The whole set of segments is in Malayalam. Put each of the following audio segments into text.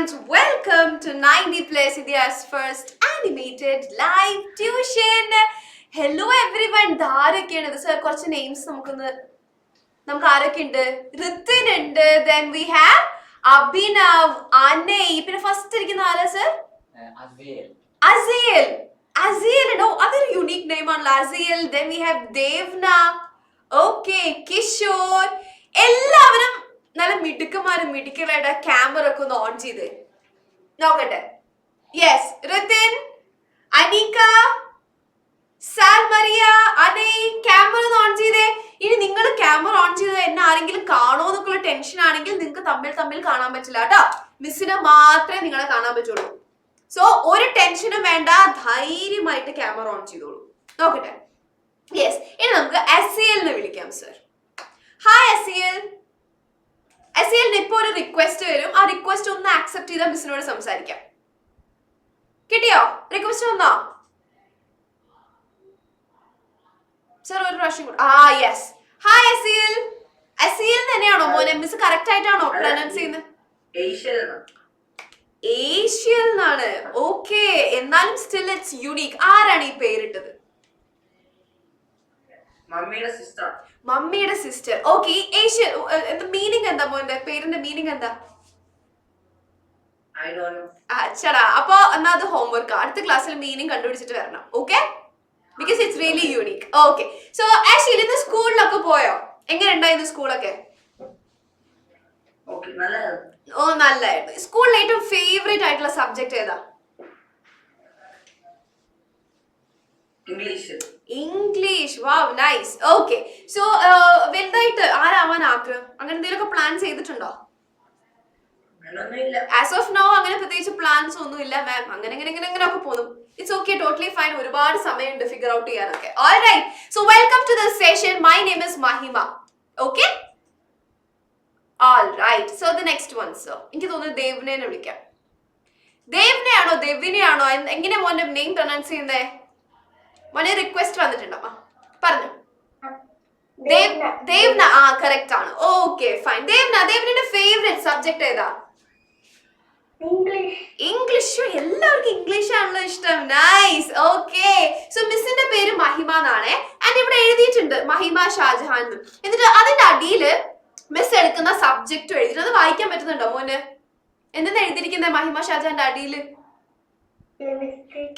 and welcome to 90 Plus India's first animated live tuition. Hello everyone. ധാരൊക്കെയാണ് ഇത് സർ കുറച്ച് നെയിംസ് നമുക്ക് ആരൊക്കെ ഉണ്ട്? ഋത്തിൻ ഉണ്ട്, then we have Abhinav, Anay, പിന്നെ ഫസ്റ്റ് ഇരിക്കുന്ന ആരാ സർ? അസിയൽ ഉണ്ടോ? അതൊരു യുണീക് നെയിം ആണല്ലോ, അസിയൽ. then we have Devna, okay, Kishore. എല്ലാവരും നല്ല മിടുക്കലായിട്ട് ക്യാമറ ഒക്കെ ഒന്ന് ഓൺ ചെയ്ത് നോക്കട്ടെ. യെസ്, ഋതിൻ, അനീക, സാൽമറിയ, അനയ്, ക്യാമറ ഒന്ന് ഓൺ ചെയ്തേ. ഇനി നിങ്ങൾ ക്യാമറ ഓൺ ചെയ്ത് എന്നെ ആരെങ്കിലും കാണോ എന്നൊക്കെയുള്ള ടെൻഷൻ ആണെങ്കിൽ നിങ്ങൾക്ക് തമ്മിൽ കാണാൻ പറ്റില്ല കേട്ടോ. മിസ്സിനെ മാത്രമേ നിങ്ങളെ കാണാൻ പറ്റുള്ളൂ. സോ ഒരു ടെൻഷനും വേണ്ട, ധൈര്യമായിട്ട് ക്യാമറ ഓൺ ചെയ്തോളൂ. നോക്കട്ടെ. യെസ്, ഇനി നമുക്ക് അസിയലിനെ വിളിക്കാം സർ. ഹായ് അസിയൽ. അസിയലിന് ഇപ്പൊ ഒരു റിക്വസ്റ്റ് വരും, ആ റിക്വസ്റ്റ് ഒന്ന് ആക്സെപ്റ്റ് ചെയ്താൽ മിസ്സിനോട് സംസാരിക്കാം. കിട്ടിയോ? റിക്വസ്റ്റ് വന്നോ സർ? ഒരു പ്രാവശ്യം കൂടെ. ആ യെസ്. ഹായ് അസിയൽ. അസിയൽ തന്നെയാണോ മോനെ? മിസ് കറക്റ്റ് ആയിട്ടാണോ പ്രൊനൗൺസ് ചെയ്യുന്നത്? ഏഷ്യൽ എന്നാണ്. ഓക്കെ, എന്നാലും സ്റ്റിൽ ഇറ്റ്സ് യുണീക്. ആരാണ് ഈ പേരിട്ടത്? മമ്മിയുടെ സിസ്റ്റർ. ഓക്കെ, ഏഷ്യൽ. മീനിങ് എന്താ മോന്റെ പേരിന്റെ മീനിങ് എന്താ? അച്ഛടാ, അപ്പൊ എന്നാ അത് ഹോംവർക്ക്. അടുത്ത ക്ലാസ്സിൽ മീനിങ് കണ്ടുപിടിച്ചിട്ട് വരണം. Okay, because it's really unique. Okay, so actually ഇന്ന് സ്കൂളിലൊക്കെ പോയോ? എങ്ങനെ ഉണ്ടായിരുന്നു സ്കൂളൊക്കെ? ഓ, നല്ലായിരുന്നു. സ്കൂളിൽ ഏറ്റവും ഫേവറേറ്റ് ആയിട്ടുള്ള സബ്ജക്ട് ഏതാ? ഇംഗ്ലീഷ്. വാവ്, നൈസ്. ഓക്കെ, സോ വലുതായിട്ട് ആരാവാൻ ആഗ്രഹം? അങ്ങനെ എന്തെങ്കിലുമൊക്കെ പ്ലാൻ ചെയ്തിട്ടുണ്ടോ? ആസ് ഓഫ് നൗ അങ്ങനെ പ്രത്യേകിച്ച് പ്ലാൻസ് ഒന്നുമില്ല മാം. അങ്ങനെ ഒക്കെ പോകുന്നു. It's okay, totally fine. ഒരുപാട് സമയമുണ്ട് ഫിഗർ ഔട്ട് ചെയ്യാനൊക്കെ. Alright, so welcome to this session. My name is Mahima. Okay, alright. So the next one sir, എനിക്ക് തോന്നുന്നു ദേവ്നെ വിളിക്കാം. ദേവ്നയാണോ ദേവിനെയാണോ എങ്ങനെ മോന്റെ നെയിം പ്രൊനൗൺസ് ചെയ്യുന്നേ? മോനെ റിക്വസ്റ്റ് വന്നിട്ടുണ്ടോ? പറഞ്ഞു. ദേവ്ന. ആ, കറക്റ്റ് ആണ്. Okay, fine. ദേവ്നയുടെ ഫേവറേറ്റ് സബ്ജക്ട് ഏതാ? ഇംഗ്ലീഷ്. എല്ലാവർക്കും ഇംഗ്ലീഷ് ആണല്ലോ ഇഷ്ടം. നൈസ്. ഓക്കെ, സോ മിസ്സിന്റെ പേര് മഹിമ എന്നാണ്. ആൻഡ് ഇവിടെ എഴുതിയിട്ടുണ്ട് മഹിമ ഷാജഹാൻ. എന്നിട്ട് അതിന്റെ അടിയില് മിസ് എടുക്കുന്ന സബ്ജക്റ്റ് എഴുതിയിട്ട് അത് വായിക്കാൻ പറ്റുന്നുണ്ടോ മോന്? എന്തെന്ന് എഴുതിയിരിക്കുന്നത് മഹിമ ഷാജഹാന്റെ അടിയില്?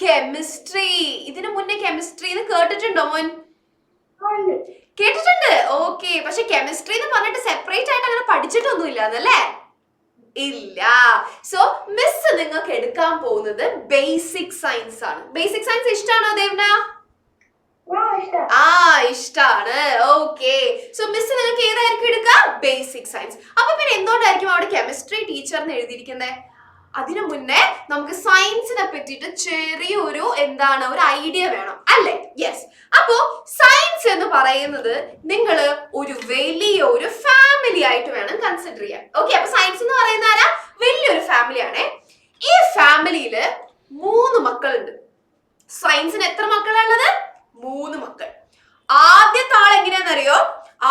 കെമിസ്ട്രി. ഇതിനു മുന്നേ കെമിസ്ട്രി കേട്ടിട്ടുണ്ടോ മോൻ? കേട്ടിട്ടുണ്ട്. ഓക്കെ, പക്ഷെ കെമിസ്ട്രി എന്ന് പറഞ്ഞിട്ട് സെപ്പറേറ്റ് ആയിട്ട് അങ്ങനെ പഠിച്ചിട്ടൊന്നും ഇല്ല എന്നല്ലേ? ഇല്ല. സോ മിസ് നിങ്ങൾക്ക് എടുക്കാൻ പോകുന്നത് ബേസിക് സയൻസ് ആണ്. ബേസിക് സയൻസ് ഇഷ്ടമാണോ ദേവ്ന? ആ, ഇഷ്ടാണ്. ഓക്കെ, സോ മിസ് നിങ്ങൾക്ക് ഏതായിരിക്കും എടുക്കുക? Basic science. അപ്പൊ പിന്നെ എന്തുകൊണ്ടായിരിക്കും അവിടെ കെമിസ്ട്രി ടീച്ചർ എന്ന് എഴുതിയിരിക്കുന്നത്? അതിനു മുന്നേ നമുക്ക് സയൻസിനെ പറ്റിയിട്ട് ചെറിയൊരു ഒരു ഐഡിയ വേണം അല്ലേ? യെസ്. അപ്പോ സയൻസ് എന്ന് പറയുന്നത് നിങ്ങൾ ഒരു വലിയൊരു ഫാമിലി ആയിട്ട് വേണം കൺസിഡർ ചെയ്യാൻ. ഓക്കെ, അപ്പൊ സയൻസ് എന്ന് പറയുന്ന ആരാ? വലിയൊരു ഫാമിലിയാണ്. ഈ ഫാമിലിയില് 3 മക്കളുണ്ട്. സയൻസിന് എത്ര മക്കളാണുള്ളത്? 3 മക്കൾ. ആദ്യത്തെ ആൾ എങ്ങനെയാണെന്നറിയോ?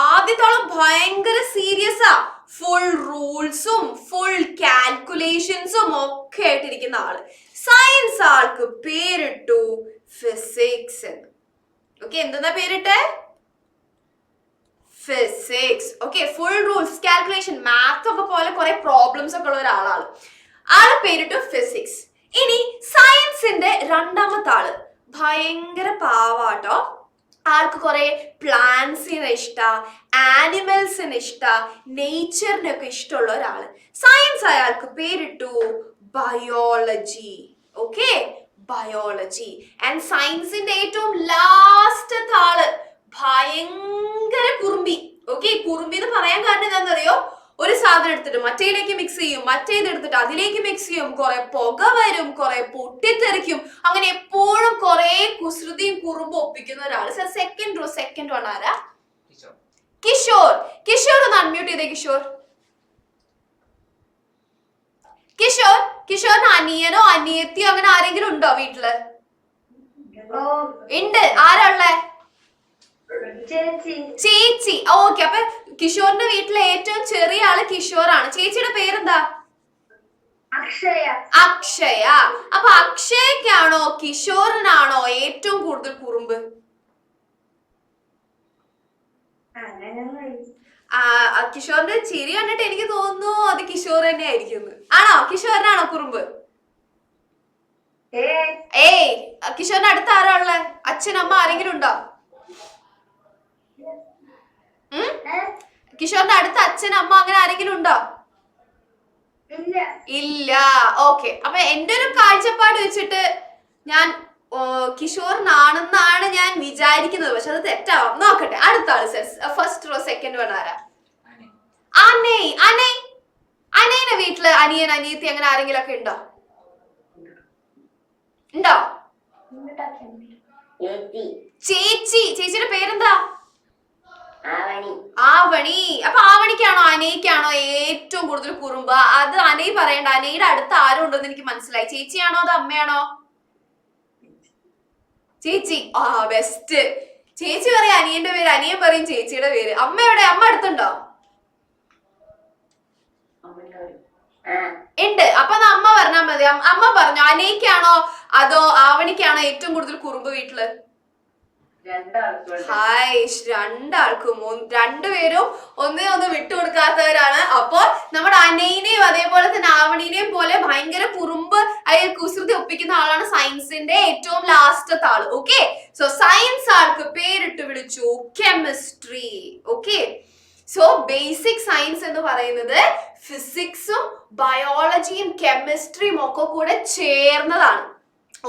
ആദ്യത്തെ ആള് ഭയങ്കര സീരിയസാ. ഫുൾ റൂൾസും ഫുൾ കാൽക്കുലേഷൻസും ഒക്കെ ആയിട്ടിരിക്കുന്ന ആള്. സയൻസ് ആൾക്ക് പേരിട്ടു ഫിസിക്സ് എന്ന്. ഓക്കെ, എന്താ പേരിട്ടെ? Physics. Okay, full rules, calculation, maths ഒക്കെ പോലെ കുറെ പ്രോബ്ലംസ് ഒക്കെ ഉള്ള ഒരാളാണ്. ആള് പേരിട്ടു ഫിസിക്സ്. ഇനി സയൻസിന്റെ രണ്ടാമത്തെ ആള് ഭയങ്കര പാവാട്ടോ. ആൾക്ക് കുറെ പ്ലാന്റ്സിനെ ഇഷ്ട, ആനിമൽസിന് ഇഷ്ട, നേച്ചറിനൊക്കെ ഇഷ്ടമുള്ള ഒരാള്. സയൻസ് അയാൾക്ക് പേരിട്ടു ബയോളജി. Okay, biology. ആൻഡ് സയൻസിന്റെ ഏറ്റവും ലാസ്റ്റത്തെ ആള് ഭയങ്കര കുറുമ്പി. ഓക്കെ, കുറുമ്പി എന്ന് പറയാൻ കാരണം എന്താണെന്നറിയോ? ഒരു സാധനം എടുത്തിട്ട് മറ്റേതിലേക്ക് മിക്സ് ചെയ്യും, മറ്റേതെടുത്തിട്ട് അതിലേക്ക് മിക്സ് ചെയ്യും, കുറെ പുക വരും, കുറെ പൊട്ടിത്തെറിക്കും. അങ്ങനെ എപ്പോഴും കുറെ കുസൃതിയും കുറുമ്പും ഒപ്പിക്കുന്ന ഒരാള്. സർ, സെക്കൻഡ് വൺ ആരാ? കിഷോർ. കിഷോർ ഒന്ന് അൺമ്യൂട്ട് ചെയ്തേ. കിഷോറിന് അനിയനോ അനിയത്തിയോ അങ്ങനെ ആരെങ്കിലും ഉണ്ടോ വീട്ടില്? ഉണ്ട്. ആരാ ഉള്ളേ? ചേച്ചി. ഓക്കെ, അപ്പൊ കിഷോറിന്റെ വീട്ടിലെ ഏറ്റവും ചെറിയ ആള് കിഷോറാണ്. ചേച്ചിയുടെ പേരെന്താ? അക്ഷയ. അപ്പൊ അക്ഷയ്ക്കാണോ കിഷോറിനാണോ ഏറ്റവും കൂടുതൽ കുറുമ്പ്? കിഷോറിന്റെ ചിരി കണ്ടിട്ട് എനിക്ക് തോന്നുന്നു അത് കിഷോർ തന്നെ ആയിരിക്കും. ആണോ? കിഷോറിനാണോ കുറുമ്പ്? ഏയ്, കിഷോറിന്റെ അടുത്ത് ആരാ ഉള്ളെ? അച്ഛൻ അമ്മ ആരെങ്കിലും ഉണ്ടോ? കിഷോറിന്റെ അടുത്ത് അച്ഛൻ അമ്മ അങ്ങനെ ആരെങ്കിലും ഉണ്ടോ? ഇല്ല. ഓക്കെ, അപ്പൊ എന്റെ ഒരു കാഴ്ചപ്പാട് വെച്ചിട്ട് ഞാൻ കിഷോറിനാണെന്നാണ് ഞാൻ വിചാരിക്കുന്നത്. പക്ഷെ അത് തെറ്റാവാം. നോക്കട്ടെ, അടുത്ത ആള് ഫസ്റ്റ് റോ സെക്കൻഡ് വൺ ആരാ? അനയുടെ വീട്ടില് അനിയൻ അനിയത്തി അങ്ങനെ ആരെങ്കിലും ഒക്കെ ഉണ്ടോ? ഉണ്ടോ? ചേച്ചി. ചേച്ചിയുടെ പേരെന്താ? ആവണി. അപ്പൊ ആവണിക്കാണോ അനയ്ക്കാണോ ഏറ്റവും കൂടുതൽ കുറുമ്പ്? അത് അനൈ പറയണ്ട, അനയുടെ അടുത്ത് ആരും ഉണ്ടോന്ന് എനിക്ക് മനസ്സിലായി. ചേച്ചിയാണോ അതോ അമ്മയാണോ? ചേച്ചി. ബെസ്റ്റ്. ചേച്ചി പറയും അനിയന്റെ പേര്, അനിയൻ പറയും ചേച്ചിയുടെ പേര്. അമ്മ എവിടെ? അമ്മ അടുത്തുണ്ടോ? ഉണ്ട്. അപ്പൊ അമ്മ പറഞ്ഞാൽ മതി. അമ്മ പറഞ്ഞു അനയ്ക്കാണോ അതോ ആവണിക്കാണോ ഏറ്റവും കൂടുതൽ കുറുമ്പ് വീട്ടില്? രണ്ടാൾക്കും. രണ്ടുപേരും ഒന്നേ ഒന്ന് വിട്ടുകൊടുക്കാത്തവരാണ്. അപ്പൊ നമ്മുടെ അനയിനെയും അതേപോലെ തന്നെ ആവണിനെയും പോലെ ഭയങ്കര കുറുമ്പ് കുസൃതി ഒപ്പിക്കുന്ന ആളാണ് സയൻസിന്റെ ഏറ്റവും ലാസ്റ്റത്തെ ആള്. ഓക്കെ, സോ സയൻസ് ആൾക്ക് പേരിട്ട് വിളിച്ചു chemistry. Okay, so basic science എന്ന് പറയുന്നത് ഫിസിക്സും ബയോളജിയും കെമിസ്ട്രിയും ഒക്കെ കൂടെ ചേർന്നതാണ്.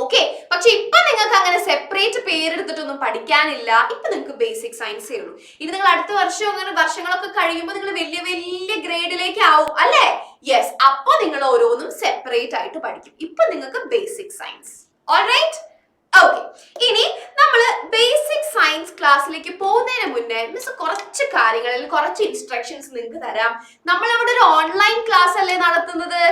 ഓക്കെ, പക്ഷെ ഇപ്പൊ നിങ്ങൾക്ക് അങ്ങനെ സെപ്പറേറ്റ് പേരെടുത്തിട്ടൊന്നും പഠിക്കാനില്ല. ഇപ്പൊ നിങ്ങൾക്ക് ബേസിക് സയൻസേ ഉള്ളൂ. ഇനി നിങ്ങൾ അടുത്ത വർഷം അങ്ങനെ വർഷങ്ങളൊക്കെ കഴിയുമ്പോൾ നിങ്ങൾ വലിയ വലിയ ഗ്രേഡിലേക്ക് ആവും അല്ലേ? യെസ്, അപ്പൊ നിങ്ങൾ ഓരോന്നും സെപ്പറേറ്റ് ആയിട്ട് പഠിക്കും. ഇപ്പൊ നിങ്ങൾക്ക് ബേസിക് സയൻസ്. Alright, okay. ഇനി നമ്മൾ ബേസിക് സയൻസ് ക്ലാസ്സിലേക്ക് പോകുന്നതിന് മുന്നേ മിസ് കുറച്ച് കാര്യങ്ങളിൽ കുറച്ച് ഇൻസ്ട്രക്ഷൻസ് നിങ്ങൾക്ക് തരാം. നമ്മളിവിടെ ഒരു ഓൺലൈൻ ക്ലാസ് അല്ലേ നടത്തുന്നത്,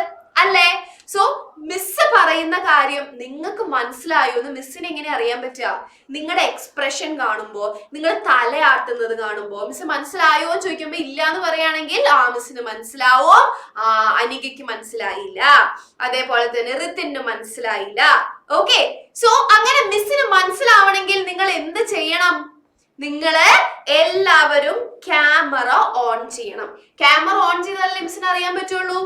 അല്ലേ? സോ മിസ് പറയുന്ന കാര്യം നിങ്ങൾക്ക് മനസ്സിലായോ എന്ന് മിസ്സിന് എങ്ങനെ അറിയാൻ പറ്റുക? നിങ്ങളുടെ എക്സ്പ്രഷൻ കാണുമ്പോൾ, നിങ്ങൾ തലയാട്ടുന്നത് കാണുമ്പോൾ മിസ് മനസ്സിലായോ എന്ന് ചോദിക്കുമ്പോൾ ഇല്ല എന്ന് പറയുകയാണെങ്കിൽ മിസ്സിന് മനസ്സിലാവോ, അനികയ്ക്ക് മനസ്സിലായില്ല, അതേപോലെ തന്നെ ഋത്തിന് മനസ്സിലായില്ല. ഓക്കെ, സോ അങ്ങനെ മിസ്സിന് മനസ്സിലാവണമെങ്കിൽ നിങ്ങൾ എന്ത് ചെയ്യണം? നിങ്ങള് എല്ലാവരും ക്യാമറ ഓൺ ചെയ്യണം. ക്യാമറ ഓൺ ചെയ്താലേ മിസ്സിന് അറിയാൻ പറ്റുള്ളൂ,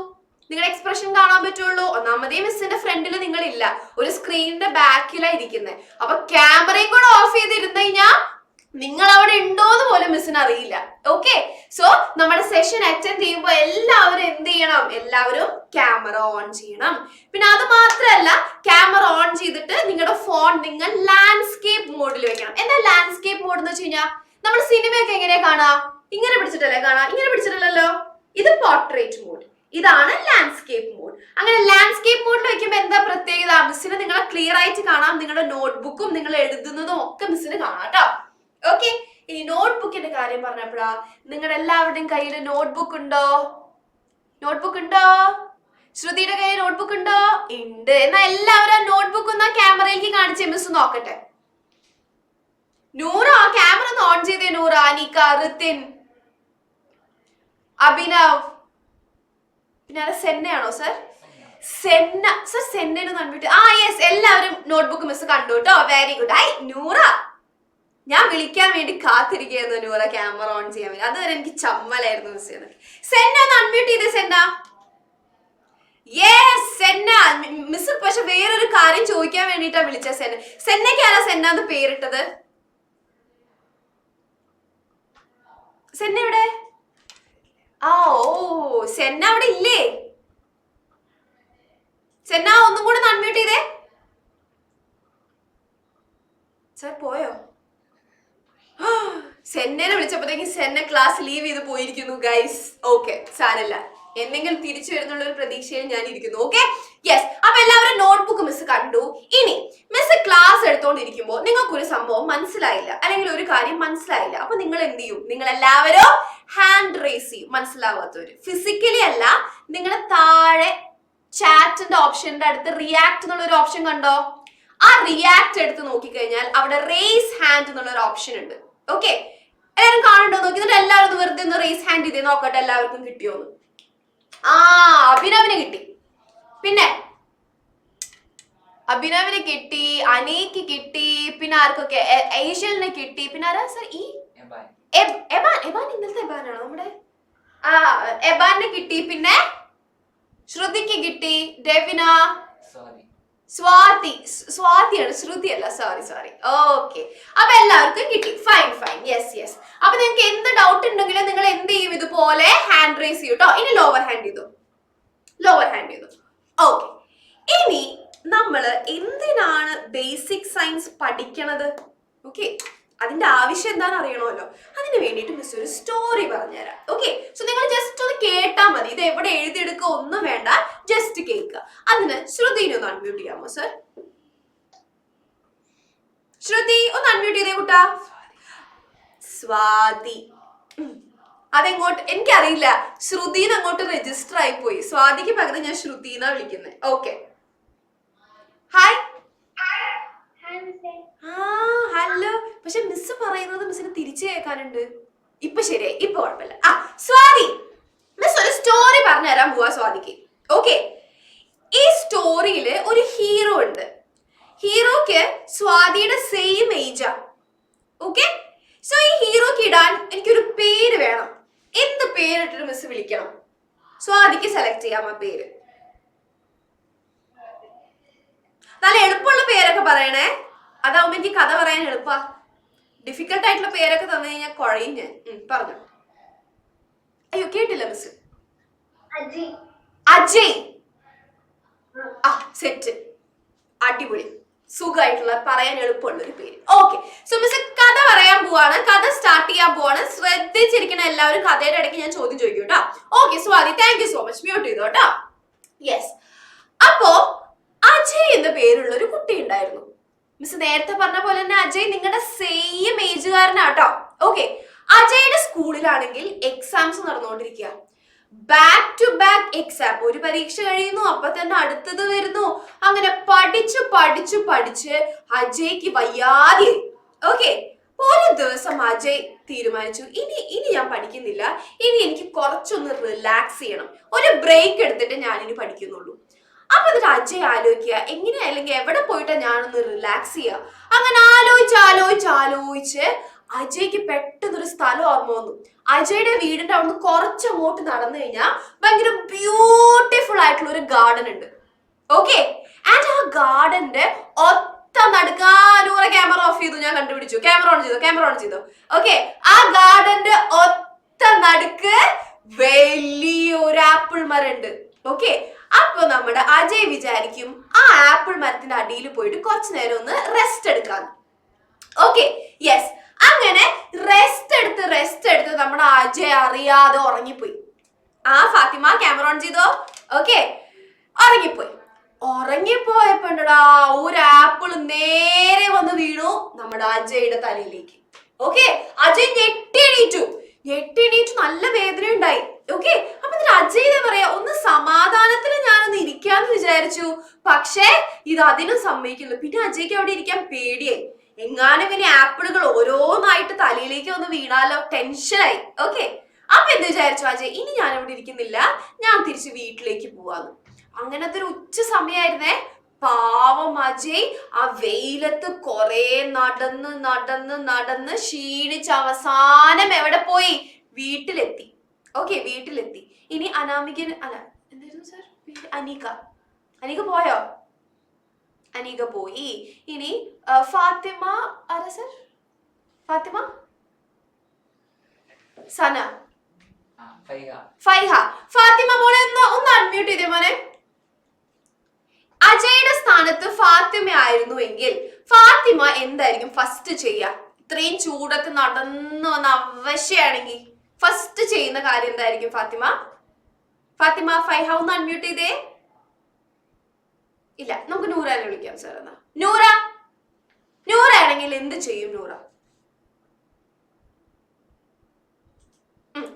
നിങ്ങളുടെ എക്സ്പ്രഷൻ കാണാൻ പറ്റുള്ളൂ. ഒന്നാമതേ മിസ്സിന്റെ ഫ്രണ്ടിൽ നിങ്ങളില്ല, ഒരു സ്ക്രീനിന്റെ ബാക്കിലാണ് ഇരിക്കുന്നത്. അപ്പൊ ക്യാമറയും കൂടെ ഓഫ് ചെയ്തിരുന്നു കഴിഞ്ഞാൽ നിങ്ങൾ അവിടെ ഉണ്ടോന്ന് പോലും മിസ്സിന് അറിയില്ല. ഓക്കെ, സോ നമ്മുടെ സെഷൻ അറ്റൻഡ് ചെയ്യുമ്പോൾ എല്ലാവരും എന്ത് ചെയ്യണം? എല്ലാവരും ക്യാമറ ഓൺ ചെയ്യണം. പിന്നെ അത് മാത്രമല്ല, ക്യാമറ ഓൺ ചെയ്തിട്ട് നിങ്ങളുടെ ഫോൺ നിങ്ങൾ ലാൻഡ്സ്കേപ്പ് മോഡിൽ വെക്കണം. എന്താ ലാൻഡ്സ്കേപ്പ് മോഡ് എന്ന് വെച്ച് കഴിഞ്ഞാൽ നമ്മൾ സിനിമയൊക്കെ എങ്ങനെയാ കാണാ? ഇങ്ങനെ പിടിച്ചിട്ടല്ലേ കാണാ? ഇങ്ങനെ പിടിച്ചിട്ടല്ലോ. ഇത് പോർട്രേറ്റ് മോഡ്, ഇതാണ് ലാൻഡ്സ്കേപ്പ് മോഡ്. അങ്ങനെ ലാൻഡ്സ്കേപ്പ് മോഡിൽ വെക്കുമ്പോൾ എന്താ പ്രത്യേകത? മിസ്സിന് നിങ്ങളെ ക്ലിയർ ആയിട്ട് കാണാം. നിങ്ങളുടെ നോട്ട്ബുക്കും നിങ്ങൾ എഴുതുന്നതും ഒക്കെ മിസ്സിന് കാണാം കേട്ടോ. ഓക്കെ, ഇനി നോട്ട്ബുക്കിന്റെ കാര്യം പറഞ്ഞപ്പോഴാ, നിങ്ങളുടെ എല്ലാവരുടെയും കയ്യിൽ നോട്ട്ബുക്ക് ഉണ്ടോ? നോട്ട്ബുക്ക് ഉണ്ടോ? ശ്രുതിയുടെ കയ്യിൽ നോട്ട്ബുക്ക് ഉണ്ടോ? ഉണ്ട്. എന്നാ എല്ലാവരും നോട്ട്ബുക്ക് ഒന്ന് ക്യാമറയിലേക്ക് കാണിച്ചേ, മിസ് നോക്കട്ടെ. നൂറ ക്യാമറ ഒന്ന് ഓൺ ചെയ്തേ. നൂറ, അനിക, ഋത്തിൻ, അഭിനവ്, പിന്നെ സെന്നയാണോ സർ? സെന്ന സർ, സെന്നയുടെ കണ്ടിട്ട് യെസ്, എല്ലാവരും നോട്ട്ബുക്ക് മിസ് കണ്ടു കേട്ടോ. Very good. നൂറ, ഞാൻ വിളിക്കാൻ വേണ്ടി കാത്തിരിക്കുന്നു നൂറ ക്യാമറ ഓൺ ചെയ്യാൻ വേണ്ടി. അതുവരെ എനിക്ക് ചമ്മലായിരുന്നു മിസ് ചെയ്യുന്നത്. സെന്ന ഒന്ന് അൺമ്യൂട്ട് ചെയ്തേ. സെന്ന. Yes, Senna miss. പക്ഷെ വേറൊരു കാര്യം ചോദിക്കാൻ വേണ്ടിട്ടാ വിളിച്ച. സെന്നയ്ക്കാരാ സെന്ന എന്ന് പേരിട്ടത്? സെന്ന എവിടെ? സെന്ന അവിടെ ഇല്ലേ? സെന്ന ഒന്നും കൂടെ അൺമ്യൂട്ട് ചെയ്തേ. സർ പോയോ? സെന്നനെ വിളിച്ചപ്പോഴത്തേക്കും സെന്ന ക്ലാസ് ലീവ് ചെയ്ത് പോയിരിക്കുന്നു ഗൈസ്. ഓക്കെ, സാരല്ല, എന്തെങ്കിലും തിരിച്ചു വരുന്നുള്ള ഒരു പ്രതീക്ഷയിൽ ഞാൻ ഇരിക്കുന്നു. Okay, yes. അപ്പൊ എല്ലാവരും നോട്ട്ബുക്ക് മിസ് കണ്ടു. ഇനി മിസ് ക്ലാസ് എടുത്തോണ്ടിരിക്കുമ്പോൾ നിങ്ങൾക്കൊരു സംഭവം മനസ്സിലായില്ല, അല്ലെങ്കിൽ ഒരു കാര്യം മനസ്സിലായില്ല. അപ്പൊ നിങ്ങൾ എന്ത് ചെയ്യും? നിങ്ങൾ എല്ലാവരും ഹാൻഡ് റേസ് ചെയ്യും. മനസ്സിലാവാത്തവര് ഫിസിക്കലി അല്ല, നിങ്ങളുടെ താഴെ ചാറ്റിന്റെ ഓപ്ഷന്റെ അടുത്ത് റിയാക്ട് എന്നുള്ള ഒരു ഓപ്ഷൻ കണ്ടോ? ആ റിയാക്ട് എടുത്ത് നോക്കിക്കഴിഞ്ഞാൽ അവിടെ റേസ് ഹാൻഡ് എന്നുള്ള ഒരു ഓപ്ഷൻ ഉണ്ട്. ഓക്കെ, എല്ലാവരും കാണണ്ടോ നോക്കി. എന്നിട്ട് എല്ലാവരും വെറുതെ ഒന്ന് റേസ് ഹാൻഡ് ചെയ്തേ നോക്കട്ടെ എല്ലാവർക്കും കിട്ടിയോന്ന്. അഭിനവിന് കിട്ടി. പിന്നെ അഭിനവിന് കിട്ടി, അനീക്ക് കിട്ടി, പിന്നെ ആർക്കൊക്കെ ഏഷ്യലിനെ കിട്ടി, പിന്നെ ആരാ സർ ഈ എബാൻ ഇന്നലത്തെ എബാനാണോ നമ്മുടെ? ആ എബാനെ കിട്ടി, പിന്നെ ശ്രുതിക്ക് കിട്ടി, ഡെവിന, സ്വാതിയാണ്, ശ്രുതി അല്ല, സോറി. ഓക്കെ, അപ്പൊ എല്ലാവർക്കും കിട്ടി. ഫൈൻ. യെസ്. അപ്പൊ നിങ്ങൾക്ക് എന്ത് ഡൗട്ട് ഉണ്ടെങ്കിലും നിങ്ങൾ എന്ത് ചെയ്യും, ഇതുപോലെ ഹാൻഡ് റേസ് ചെയ്യും കേട്ടോ. ഇനി ലോവർ ഹാൻഡ് ചെയ്തു. ഓക്കെ, ഇനി നമ്മള് എന്തിനാണ് ബേസിക് സയൻസ് പഠിക്കണത്? ഓക്കെ, അതിന്റെ ആവശ്യം എന്താണെന്ന് അറിയണമല്ലോ. അതിന് വേണ്ടിയിട്ട് മിസ് ഒരു സ്റ്റോറി പറഞ്ഞുതരാം. ഓക്കെ, സോ നിങ്ങൾ ജസ്റ്റ് ഒന്ന് കേട്ടാൽ മതി. ഇത് എവിടെ എഴുതിയെടുക്കുക ഒന്നും വേണ്ട, ജസ്റ്റ് കേൾക്കുക. അതിന് ശ്രുതിനെ ഒന്ന് അൺമ്യൂട്ട് ചെയ്യാമോ സർ? ശ്രുതി ഒന്ന് അൺമ്യൂട്ട് ചെയ്തേ കൂട്ടാ. സ്വാതി, അതെങ്ങോട്ട് എനിക്കറിയില്ല, ശ്രുതിന്ന് അങ്ങോട്ട് രജിസ്റ്റർ ആയി പോയി. സ്വാതിക്ക് പകരം ഞാൻ ശ്രുതിന്നാ വിളിക്കുന്നത്. Okay, hi. ഹലോ. പക്ഷെ മിസ് പറയുന്നത് മിസ്സിന് തിരിച്ചു കേൾക്കാനുണ്ട്. ഇപ്പൊ ശരിയായി, ഇപ്പൊ കുഴപ്പമില്ല. സ്വാതി, മിസ് ഒരു സ്റ്റോറി പറഞ്ഞു തരാൻ പോവാ സ്വാതിക്ക്. ഓക്കെ, ഈ സ്റ്റോറിയില് ഒരു ഹീറോ ഉണ്ട്. ഹീറോക്ക് സ്വാതിയുടെ സെയിം ഏജാ. ഓക്കെ, സോ ഈ ഹീറോക്ക് ഇടാൻ എനിക്കൊരു പേര് വേണം. എന്ത് പേരിട്ടിട്ട് മിസ് വിളിക്കണം? സ്വാതിക്ക് സെലക്ട് ചെയ്യാം ആ പേര്. നല്ല എളുപ്പമുള്ള പേരൊക്കെ പറയണേ, അതാവുമ്പോ എനിക്ക് കഥ പറയാൻ എളുപ്പാ. ഡിഫിക്കൽട്ട് ആയിട്ടുള്ള പേരൊക്കെ തന്നു കഴിഞ്ഞാൽ കുഴയും ഞാൻ. പറഞ്ഞു. അയ്യോ കേട്ടില്ല മിസ്. അജയ്. സെറ്റ്, അടിപൊളി, സുഖമായിട്ടുള്ള പറയാൻ എളുപ്പമുള്ള ഒരു പേര്. ഓക്കെ, സോ മിസ് കഥ പറയാൻ പോവാണ്, കഥ സ്റ്റാർട്ട് ചെയ്യാൻ പോവാണ്. ശ്രദ്ധിച്ചിരിക്കണ എല്ലാവരും. കഥയുടെ ഇടയ്ക്ക് ഞാൻ ചോദ്യം ചോദിക്കും കേട്ടോ. Okay Swathi, thank you so much. Mute ചെയ്തോ കേട്ടോ. യെസ്, അപ്പോ അജയ് എന്ന പേരുള്ള ഒരു കുട്ടി ഉണ്ടായിരുന്നു. മിസ് നേരത്തെ പറഞ്ഞ പോലെ തന്നെ അജയ് നിങ്ങളുടെ സെയിം ഏജുകാരനാട്ടോ. ഓക്കെ, അജയുടെ സ്കൂളിലാണെങ്കിൽ എക്സാംസ് നടന്നുകൊണ്ടിരിക്കുക. Back to back exam. ഒരു പരീക്ഷ കഴിയുന്നു, അപ്പൊ തന്നെ അടുത്തത് വരുന്നു. അങ്ങനെ പഠിച്ച് അജയ്ക്ക് വയ്യാതെ. ഓക്കെ, ഒരു ദിവസം അജയ് തീരുമാനിച്ചു, ഇനി ഞാൻ പഠിക്കുന്നില്ല, ഇനി എനിക്ക് കുറച്ചൊന്ന് റിലാക്സ് ചെയ്യണം, ഒരു ബ്രേക്ക് എടുത്തിട്ട് ഞാനിനി പഠിക്കുന്നുള്ളൂ. അപ്പൊ എന്നിട്ട് അജയ് ആലോചിക്കുക, എങ്ങനെ അല്ലെങ്കിൽ എവിടെ പോയിട്ടാ ഞാനൊന്ന് റിലാക്സ് ചെയ്യുക. അങ്ങനെ ആലോചിച്ച് അജയ്ക്ക് പെട്ടെന്നൊരു സ്ഥലം ഓർമ്മ വന്നു. അജയുടെ വീടിന്റെ അവിടുന്ന് കുറച്ചങ്ങോട്ട് നടന്നു കഴിഞ്ഞാൽ ഭയങ്കര ബ്യൂട്ടിഫുൾ ആയിട്ടുള്ള ഒരു ഗാർഡൻ ഉണ്ട്. ഓക്കെ, ആൻഡ് ആ ഗാർഡന്റെ ഒത്ത നടുക്കാനൂറെ ക്യാമറ ഓഫ് ചെയ്തു, ഞാൻ കണ്ടുപിടിച്ചു. ക്യാമറ ഓൺ ചെയ്തു. ഓക്കെ, ആ ഗാർഡന്റെ ഒത്ത നടുക്ക് വലിയൊരു ആപ്പിൾ മരം ഉണ്ട്. ഓക്കെ, അപ്പൊ നമ്മുടെ അജയ് വിചാരിക്കും ആ ആപ്പിൾ മരത്തിന്റെ അടിയിൽ പോയിട്ട് കുറച്ചു നേരം ഒന്ന് റെസ്റ്റ് എടുക്കാന്ന്. ഓക്കെ, യെസ്, അങ്ങനെ റെസ്റ്റ് എടുത്ത് നമ്മുടെ അജയ് അറിയാതെ ഉറങ്ങിപ്പോയി. ഫാത്തിമ ക്യാമറ ഓൺ ചെയ്തോ. ഓക്കെ, ഉറങ്ങിപ്പോയപ്പോണ്ടടാ ഒരു ആപ്പിൾ നേരെ വന്ന് വീണു നമ്മുടെ അജയുടെ തലയിലേക്ക്. ഓക്കെ, അജയ് ഞെട്ടി എണീറ്റു, നല്ല വേദന ഉണ്ടായി. ഓക്കെ, അപ്പൊ അജയ് പറയാ, ഒന്ന് സമാധാനത്തിൽ ഞാനൊന്ന് ഇരിക്കാന്ന് വിചാരിച്ചു, പക്ഷെ ഇത് അതിനും സമ്മതിക്കില്ല. പിന്നെ അജയ്ക്ക് അവിടെ ഇരിക്കാൻ പേടിയായി. എങ്ങാനും ഇനി ആപ്പിളുകൾ ഓരോന്നായിട്ട് തലയിലേക്ക് ഒന്ന് വീണാലോ, ടെൻഷനായി. ഓക്കെ, അപ്പൊ എന്ത് വിചാരിച്ചു അജയ്, ഇനി ഞാൻ ഇവിടെ ഇരിക്കുന്നില്ല, ഞാൻ തിരിച്ച് വീട്ടിലേക്ക് പോവാന്ന്. അങ്ങനത്തെ ഒരു ഉച്ച സമയായിരുന്നേ. പാവം അജയ് ആ വെയിലത്ത് കൊറേ നടന്ന് ക്ഷീണിച്ച് അവസാനം എവിടെ പോയി? വീട്ടിലെത്തി. ഓക്കെ, വീട്ടിലെത്തി. ഇനി അനാമികൻ അല്ല എന്തായിരുന്നു സാർ അനീക പോയോ? അനീക പോയി. ഇനി ഫാത്തിമ ആരാ സർ? സന, ഫൈഹ. ഫാത്തിമ മോളെ ഒന്ന് അൺമ്യൂട്ട് ചെയ്തേ മോനെ. അജയുടെ സ്ഥാനത്ത് ഫാത്തിമ ആയിരുന്നു എങ്കിൽ ഫാത്തിമ എന്തായിരിക്കും ഫസ്റ്റ് ചെയ്യുക? ഇത്രയും ചൂടൊക്കെ നടന്നു വന്ന അവശ്യാണെങ്കിൽ ഫസ്റ്റ് ചെയ്യുന്ന കാര്യം എന്തായിരിക്കും ഫാത്തിമ? ഫൈഹ ഒന്ന് അൺമ്യൂട്ട് ചെയ്തേ. ഇല്ല, നമുക്ക് നൂറാനെ വിളിക്കാം സാർ. എന്നാ നൂറ ആണെങ്കിൽ എന്ത് ചെയ്യും നൂറ?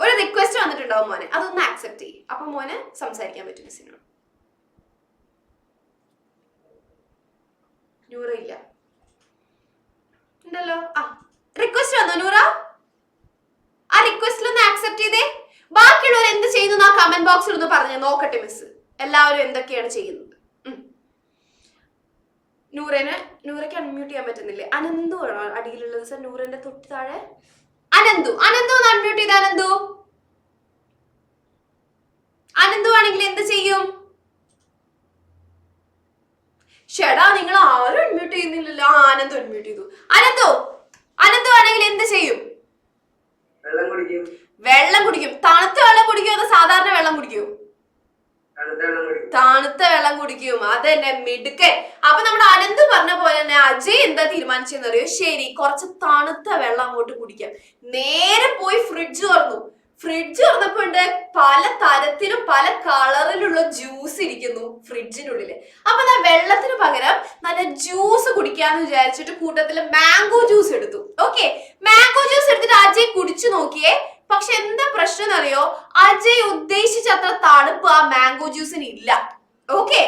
ഒരു റിക്വസ്റ്റ് വന്നിട്ടുണ്ടാവും മോനെ, അതൊന്ന് ആക്സെപ്റ്റ് ചെയ്യും. അപ്പൊ മോനെ സംസാരിക്കാൻ പറ്റും മിസ്സിനോട്. നൂറ ഇല്ല ഉണ്ടല്ലോ. റിക്വസ്റ്റ് വന്നോ നൂറ? ആ റിക്വസ്റ്റിൽ ഒന്ന് ആക്സെപ്റ്റ് ചെയ്തേ. ബാക്കിയുള്ളവർ എന്ത് ചെയ്യുന്നു ആ കമന്റ് ബോക്സിൽ ഒന്ന് പറഞ്ഞേ, നോക്കട്ടെ മിസ്. എല്ലാവരും എന്തൊക്കെയാണ് ചെയ്യുന്നത്? നൂറയ്ക്ക് അൺമ്യൂട്ട് ചെയ്യാൻ പറ്റുന്നില്ലേ? അനന്തു ആണോ അടിയിലുള്ളത് സർ? നൂറിന്റെ തൊട്ട് താഴെ അനന്തു ഒന്ന് അൺമ്യൂട്ട് ചെയ്ത്. അനന്തു ആണെങ്കിൽ എന്ത് ചെയ്യും? ഷെടാ, നിങ്ങൾ ആരും അൺമ്യൂട്ട് ചെയ്യുന്നില്ലല്ലോ. അനന്തു അൺമ്യൂട്ട് ചെയ്തു. അനന്തു ആണെങ്കിൽ എന്ത് ചെയ്യും? വെള്ളം കുടിക്കും. തണുത്ത വെള്ളം കുടിക്കുമോ അതോ സാധാരണ വെള്ളം കുടിക്കുമോ? തണുത്ത വെള്ളം കുടിക്കും. അതന്നെ, മിടുക്കൻ. അപ്പൊ നമ്മുടെ അനന്ത് പറഞ്ഞ പോലെ തന്നെ അജയ് എന്താ തീരുമാനിച്ചെന്ന് അറിയോ? ശരി, കുറച്ച് തണുത്ത വെള്ളം അങ്ങോട്ട് കുടിക്കാം. നേരെ പോയി ഫ്രിഡ്ജ് തുറന്നപ്പോ ഉണ്ട് പല തരത്തിലും പല കളറിലുള്ള ജ്യൂസ് ഇരിക്കുന്നു ഫ്രിഡ്ജിനുള്ളില്. അപ്പൊ ഞാൻ വെള്ളത്തിന് പകരം നല്ല ജ്യൂസ് കുടിക്കാന്ന് വിചാരിച്ചിട്ട് കൂട്ടത്തില് മാംഗോ ജ്യൂസ് എടുത്തു. ഓക്കെ, മാംഗോ ജ്യൂസ് എടുത്തിട്ട് അജയ് കുടിച്ചു നോക്കിയേ. പക്ഷെ എന്താ പ്രശ്നം എന്നറിയോ? അജയ് ഉദ്ദേശിച്ചത്ര തണുപ്പ് ആ മാംഗോ ജ്യൂസിന് ഇല്ല. ഓക്കെ,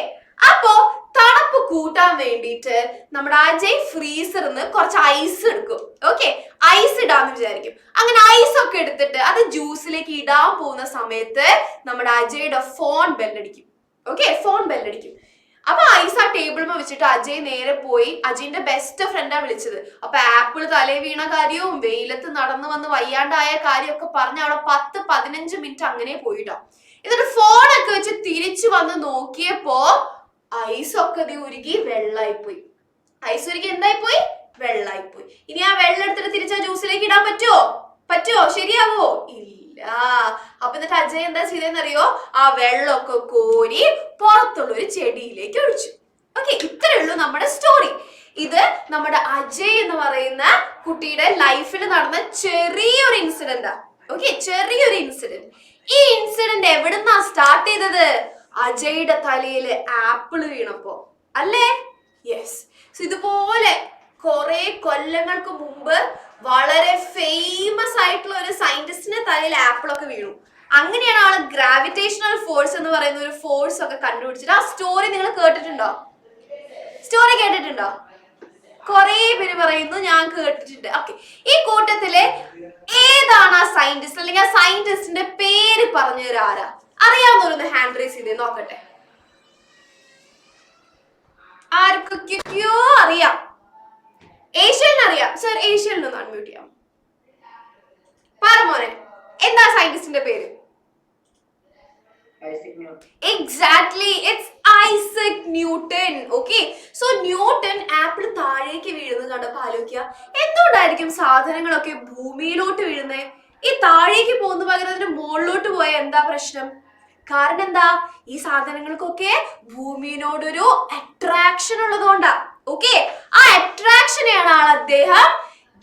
അപ്പോ തണുപ്പ് കൂട്ടാൻ വേണ്ടിയിട്ട് നമ്മുടെ അജയ് ഫ്രീസറിന്ന് കുറച്ച് ഐസ് എടുക്കും. ഓക്കെ, ഐസ് ഇടാന്ന് വിചാരിക്കും. അങ്ങനെ ഐസ് ഒക്കെ എടുത്തിട്ട് അത് ജ്യൂസിലേക്ക് ഇടാൻ പോകുന്ന സമയത്ത് നമ്മുടെ അജയുടെ ഫോൺ ബെല്ലടിക്കും. ഓക്കെ, ഫോൺ ബെല്ലടിക്കും. അപ്പൊ ഐസ് ആ ടേബിളിൽ വെച്ചിട്ട് അജയ് നേരെ പോയി അജയിന്റെ ബെസ്റ്റ് ഫ്രണ്ടാ വിളിച്ചത്. അപ്പൊ ആപ്പിൾ തലേ വീണ കാര്യവും വെയിലത്ത് നടന്നു വന്ന് വയ്യാണ്ടായ കാര്യമൊക്കെ പറഞ്ഞ് അവിടെ 10-15 മിനിറ്റ് അങ്ങനെ പോയിട്ടോ. എന്നിട്ട് ഫോണൊക്കെ വെച്ച് തിരിച്ചു വന്ന് നോക്കിയപ്പോ ഐസ് ഒക്കെ ഉരുകി വെള്ളായിപ്പോയി. ഐസ് ഉരുകി എന്തായിപ്പോയി? വെള്ളായിപ്പോയി. ഇനി ആ വെള്ളം എടുത്തിട്ട് തിരിച്ച് ആ ജ്യൂസിലേക്ക് ഇടാൻ പറ്റുമോ? ശരിയാവോ? ഇല്ല. അപ്പൊ എന്നിട്ട് അജയ് എന്താ ചെയ്തെന്നറിയോ? ആ വെള്ളമൊക്കെ കോരി പുറത്തുള്ള ഒരു ചെടിയിലേക്ക് ഒഴിച്ചു. ഓക്കെ, ഇത്രയേ ഉള്ളൂ നമ്മുടെ സ്റ്റോറി. ഇത് നമ്മുടെ അജയ് എന്ന് പറയുന്ന കുട്ടിയുടെ ലൈഫിൽ നടന്ന ചെറിയൊരു ഇൻസിഡന്റാ. ഓക്കെ, ചെറിയൊരു ഇൻസിഡന്റ്. ഈ ഇൻസിഡന്റ് എവിടുന്നാ സ്റ്റാർട്ട് ചെയ്തത്? അജയുടെ തലയില് ആപ്പിള് വീണപ്പോ അല്ലേ? യെസ്. ഇതുപോലെ കുറെ കൊല്ലങ്ങൾക്ക് മുമ്പ് വളരെ ഫേമസ് ആയിട്ടുള്ള ഒരു സയന്റിസ്റ്റിന്റെ തലയിൽ ആപ്പിൾ ഒക്കെ വീണു. അങ്ങനെയാണ് ആള് ഗ്രാവിറ്റേഷണൽ ഫോഴ്സ് എന്ന് പറയുന്ന ഒരു ഫോഴ്സ് ഒക്കെ കണ്ടുപിടിച്ചിട്ട്. ആ സ്റ്റോറി നിങ്ങൾ കേട്ടിട്ടുണ്ടോ? കുറെ പേര് പറയുന്നു ഞാൻ കേട്ടിട്ടുണ്ട്. ഓക്കെ, ഈ കൂട്ടത്തില് ഏതാണ് ആ സയന്റിസ്റ്റ്, അല്ലെങ്കിൽ ആ സയന്റിസ്റ്റിന്റെ പേര് പറഞ്ഞു തരാം. ആരാ അറിയാവുന്നവരൊന്ന് ഹാൻഡ് റൈസ് ചെയ്തേ നോക്കട്ടെ. ആർക്കൊക്കെയോ അറിയാം. ഏഷ്യലിന് അറിയാം. സർ, ഏഷ്യലിന് ഒന്ന് അൺമ്യൂട്ട് ചെയ്യാം. പറ മോനെ, എന്താ സയന്റിസ്റ്റിന്റെ പേര്? Exactly, it's Isaac Newton. Okay, so newton apple താഴേക്ക് വീഴുന്നത് കണ്ടപ്പോ ആലോചിക്കുക, എന്തുകൊണ്ടായിരിക്കും സാധനങ്ങളൊക്കെ ഭൂമിയിലോട്ട് വീഴുന്നേ? ഈ താഴേക്ക് പോകുന്ന പകരം അതിന്റെ മുകളിലോട്ട് പോയ എന്താ പ്രശ്നം? കാരണം എന്താ? ഈ സാധനങ്ങൾക്കൊക്കെ ഭൂമിയോടൊരു അട്രാക്ഷൻ ഉള്ളതുകൊണ്ടാ. ഓക്കെ, ആ അട്രാക്ഷനെയാണ് അദ്ദേഹം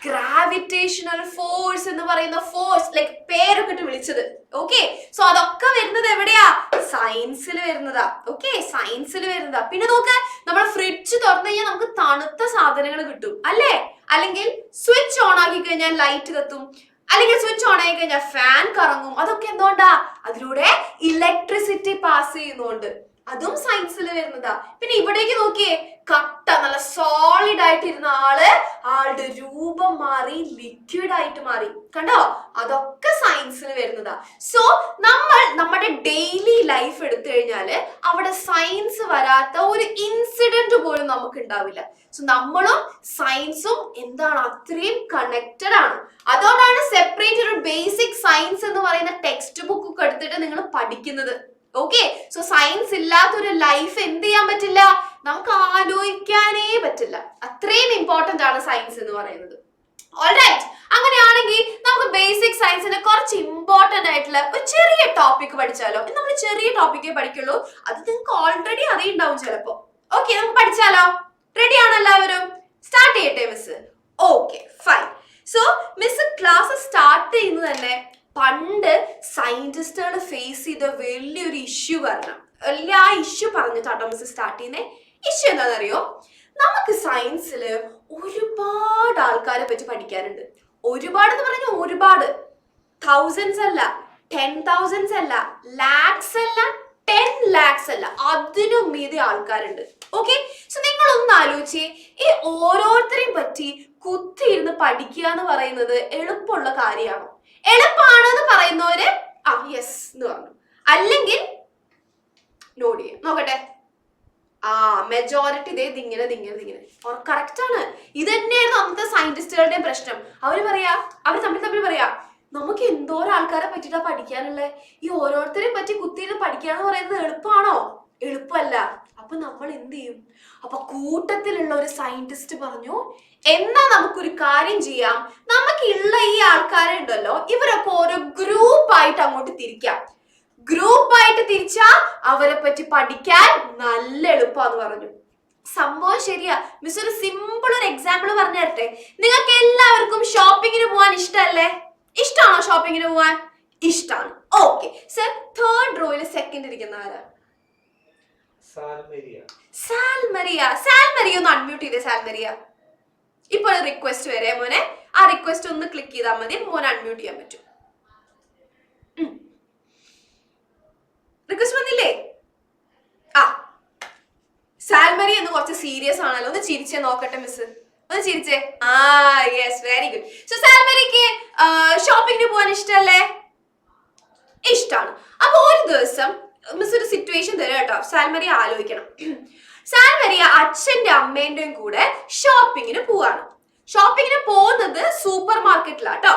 ഗ്രാവിറ്റേഷണൽ ഫോഴ്സ് എന്ന് പറയുന്ന ഫോഴ്സ്, ലൈക് പേരൊക്കെ ഇട്ട് വിളിച്ചത്. ഓക്കെ, സോ അതൊക്കെ വരുന്നത് എവിടെയാ? സയൻസിൽ വരുന്നതാ. ഓക്കെ, സയൻസിൽ വരുന്നതാ. പിന്നെ നോക്ക്, നമ്മൾ ഫ്രിഡ്ജ് തുറന്നു കഴിഞ്ഞാൽ നമുക്ക് തണുത്ത സാധനങ്ങൾ കിട്ടും അല്ലേ? അല്ലെങ്കിൽ സ്വിച്ച് ഓൺ ആക്കി കഴിഞ്ഞാൽ ലൈറ്റ് കത്തും, അല്ലെങ്കിൽ സ്വിച്ച് ഓൺ ആയി കഴിഞ്ഞാൽ ഫാൻ കറങ്ങും. അതൊക്കെ എന്തുകൊണ്ടാ? അതിലൂടെ ഇലക്ട്രിസിറ്റി പാസ് ചെയ്യുന്നുണ്ട്. അതും സയൻസിൽ വരുന്നതാ. പിന്നെ ഇവിടേക്ക് നോക്കിയേ, കട്ട നല്ല സോളിഡ് ആയിട്ടിരുന്ന ആളുടെ രൂപം മാറി ലിക്വിഡ് ആയിട്ട് മാറി. കണ്ടോ? അതൊക്കെ സയൻസിൽ വരുന്നതാ. സോ നമ്മൾ നമ്മുടെ ഡെയിലി ലൈഫ് എടുത്തു കഴിഞ്ഞാല് അവിടെ സയൻസ് വരാത്ത ഒരു ഇൻസിഡന്റ് പോലും നമുക്ക് ഉണ്ടാവില്ല. സോ നമ്മളും സയൻസും എന്താണ്? അത്രയും കണക്റ്റഡ് ആണ്. അതുകൊണ്ടാണ് സെപ്പറേറ്റ് ഒരു ബേസിക് സയൻസ് എന്ന് പറയുന്ന ടെക്സ്റ്റ് ബുക്ക് ഒക്കെ എടുത്തിട്ട് നിങ്ങൾ പഠിക്കുന്നത്. ഓക്കെ, സോ സയൻസ് ഇല്ലാത്തൊരു ലൈഫ് എന്ത് ചെയ്യാൻ പറ്റില്ല? നമുക്ക് ആലോചിക്കാനേ പറ്റില്ല. അത്രയും ഇമ്പോർട്ടന്റ് ആണ് സയൻസ് എന്ന് പറയുന്നത്. ഓൾറൈറ്റ്, അങ്ങനെയാണെങ്കിൽ നമുക്ക് ബേസിക് സയൻസിന്റെ കുറച്ച് ഇമ്പോർട്ടന്റ് ആയിട്ടുള്ള ഒരു ചെറിയ ടോപ്പിക് പഠിച്ചാലോ? നമ്മൾ ചെറിയ ടോപ്പിക്കേ പഠിക്കുള്ളൂ, അത് നിങ്ങൾക്ക് ഓൾറെഡി അറിയുണ്ടാവും ചിലപ്പോ. ഓക്കെ, നമുക്ക് പഠിച്ചാലോ? റെഡി ആണോ എല്ലാവരും? സ്റ്റാർട്ട് ചെയ്യട്ടെ miss? Okay, fine. So miss class start ചെയ്യുന്നത് തന്നെ പണ്ട് സയന്റിസ്റ്റുകൾ ഫേസ് ചെയ്ത വലിയൊരു ഇഷ്യൂ കാരണം, ആ ഇഷ്യൂ പറഞ്ഞിട്ടാട്ടോ മിസ് സ്റ്റാർട്ട് ചെയ്യുന്നത്. ഇഷ്യൂ എന്താണെന്നറിയോ? നമുക്ക് സയൻസില് ഒരുപാട് ആൾക്കാരെ പറ്റി പഠിക്കാനുണ്ട്. ഒരുപാട് എന്ന് പറഞ്ഞാൽ ഒരുപാട്, തൗസൻഡ്സ് അല്ല, 10,000s അല്ല, ലാക്സ് അല്ല, 10 lakhs അല്ല, അതിനും മീതെ ആൾക്കാരുണ്ട്. ഓക്കെ, സോ നിങ്ങൾ ഒന്ന് ആലോചിച്ചേ, ഈ ഓരോരുത്തരെയും പറ്റി കുത്തിയിരുന്ന് പഠിക്കുക എന്ന് പറയുന്നത് എളുപ്പമുള്ള കാര്യമാണോ? എളുപ്പമാണെന്ന് പറയുന്നവര് യെസ് എന്ന് പറഞ്ഞു. അല്ലെങ്കിൽ നോട്ട് ചെയ്യാം. നോക്കട്ടെ. ആ മെജോറിറ്റി ഇതിങ്ങനെ കറക്റ്റ് ആണ്. ഇത് തന്നെയായിരുന്നു അന്നത്തെ സയന്റിസ്റ്റുകളുടെയും പ്രശ്നം. അവർ തമ്മിൽ പറയാ നമുക്ക് എന്തോരം ആൾക്കാരെ പറ്റിട്ടാ പഠിക്കാനുള്ളത്, ഈ ഓരോരുത്തരെയും പറ്റി കുത്തിയിട്ട് പഠിക്കാന്ന് പറയുന്നത് എളുപ്പമാണോ? എളുപ്പമല്ല. അപ്പൊ നമ്മൾ എന്ത് ചെയ്യും? അപ്പൊ കൂട്ടത്തിലുള്ള ഒരു സയന്റിസ്റ്റ് പറഞ്ഞു, എന്നാ നമുക്കൊരു കാര്യം ചെയ്യാം, നമുക്കുള്ള ഈ ആൾക്കാരെ ഉണ്ടല്ലോ ഇവരൊക്കെ ഓരോ ഗ്രൂപ്പായിട്ട് അങ്ങോട്ട് തിരിക്കാം. ഗ്രൂപ്പായിട്ട് തിരിച്ചാ അവരെ പറ്റി പഠിക്കാൻ നല്ല എളുപ്പമാന്ന് പറഞ്ഞു. സംഭവം ശരിയാ. മിസ് ഒരു സിമ്പിൾ ഒരു എക്സാമ്പിൾ പറഞ്ഞു തരട്ടെ. നിങ്ങൾക്ക് എല്ലാവർക്കും ഷോപ്പിങ്ങിന് പോവാൻ ഇഷ്ടമല്ലേ? ഇഷ്ടമാണോ ഷോപ്പിങ്ങിന് പോവാൻ? ഇഷ്ടമാണ്. ഓക്കെ സർ, തേർഡ് റോയിൽ സെക്കൻഡ് ഇരിക്കുന്ന ആരാ? സാൽമരിയ ഒന്ന് അൺമ്യൂട്ട് ചെയ്തേ. സാൽമരിയ, ഇപ്പൊ ഒരു റിക്വസ്റ്റ് വരെ മോനെ, ആ റിക്വസ്റ്റ് ഒന്ന് ക്ലിക്ക് ചെയ്താൽ മതി, മോനെ അൺമ്യൂട്ട് ചെയ്യാൻ പറ്റും. റിക്വസ്റ്റ് വന്നില്ലേ? ആ സാൽമരി എന്ന് കുറച്ച് സീരിയസ് ആണല്ലോ, ഒന്ന് ചിരിച്ചേ നോക്കട്ടെ മിസ്, ഒന്ന് ചിരിച്ചേ. ആ യെസ്, വെരി ഗുഡ്. സോ സാൽമരിക്ക് ഷോപ്പിങ്ങിന് പോകാൻ ഇഷ്ടല്ലേ? ഇഷ്ടമാണ്. അപ്പൊ ഒരു ദിവസം മിസ് ഒരു സിറ്റുവേഷൻ തരാം കേട്ടോ, സാൽമരി ആലോചിക്കണം. സാൽമരിയ അച്ഛന്റെ അമ്മേന്റെയും കൂടെ ഷോപ്പിങ്ങിന് പോവാണ്. ഷോപ്പിങ്ങിന് പോകുന്നത് സൂപ്പർ മാർക്കറ്റിലാട്ടോ.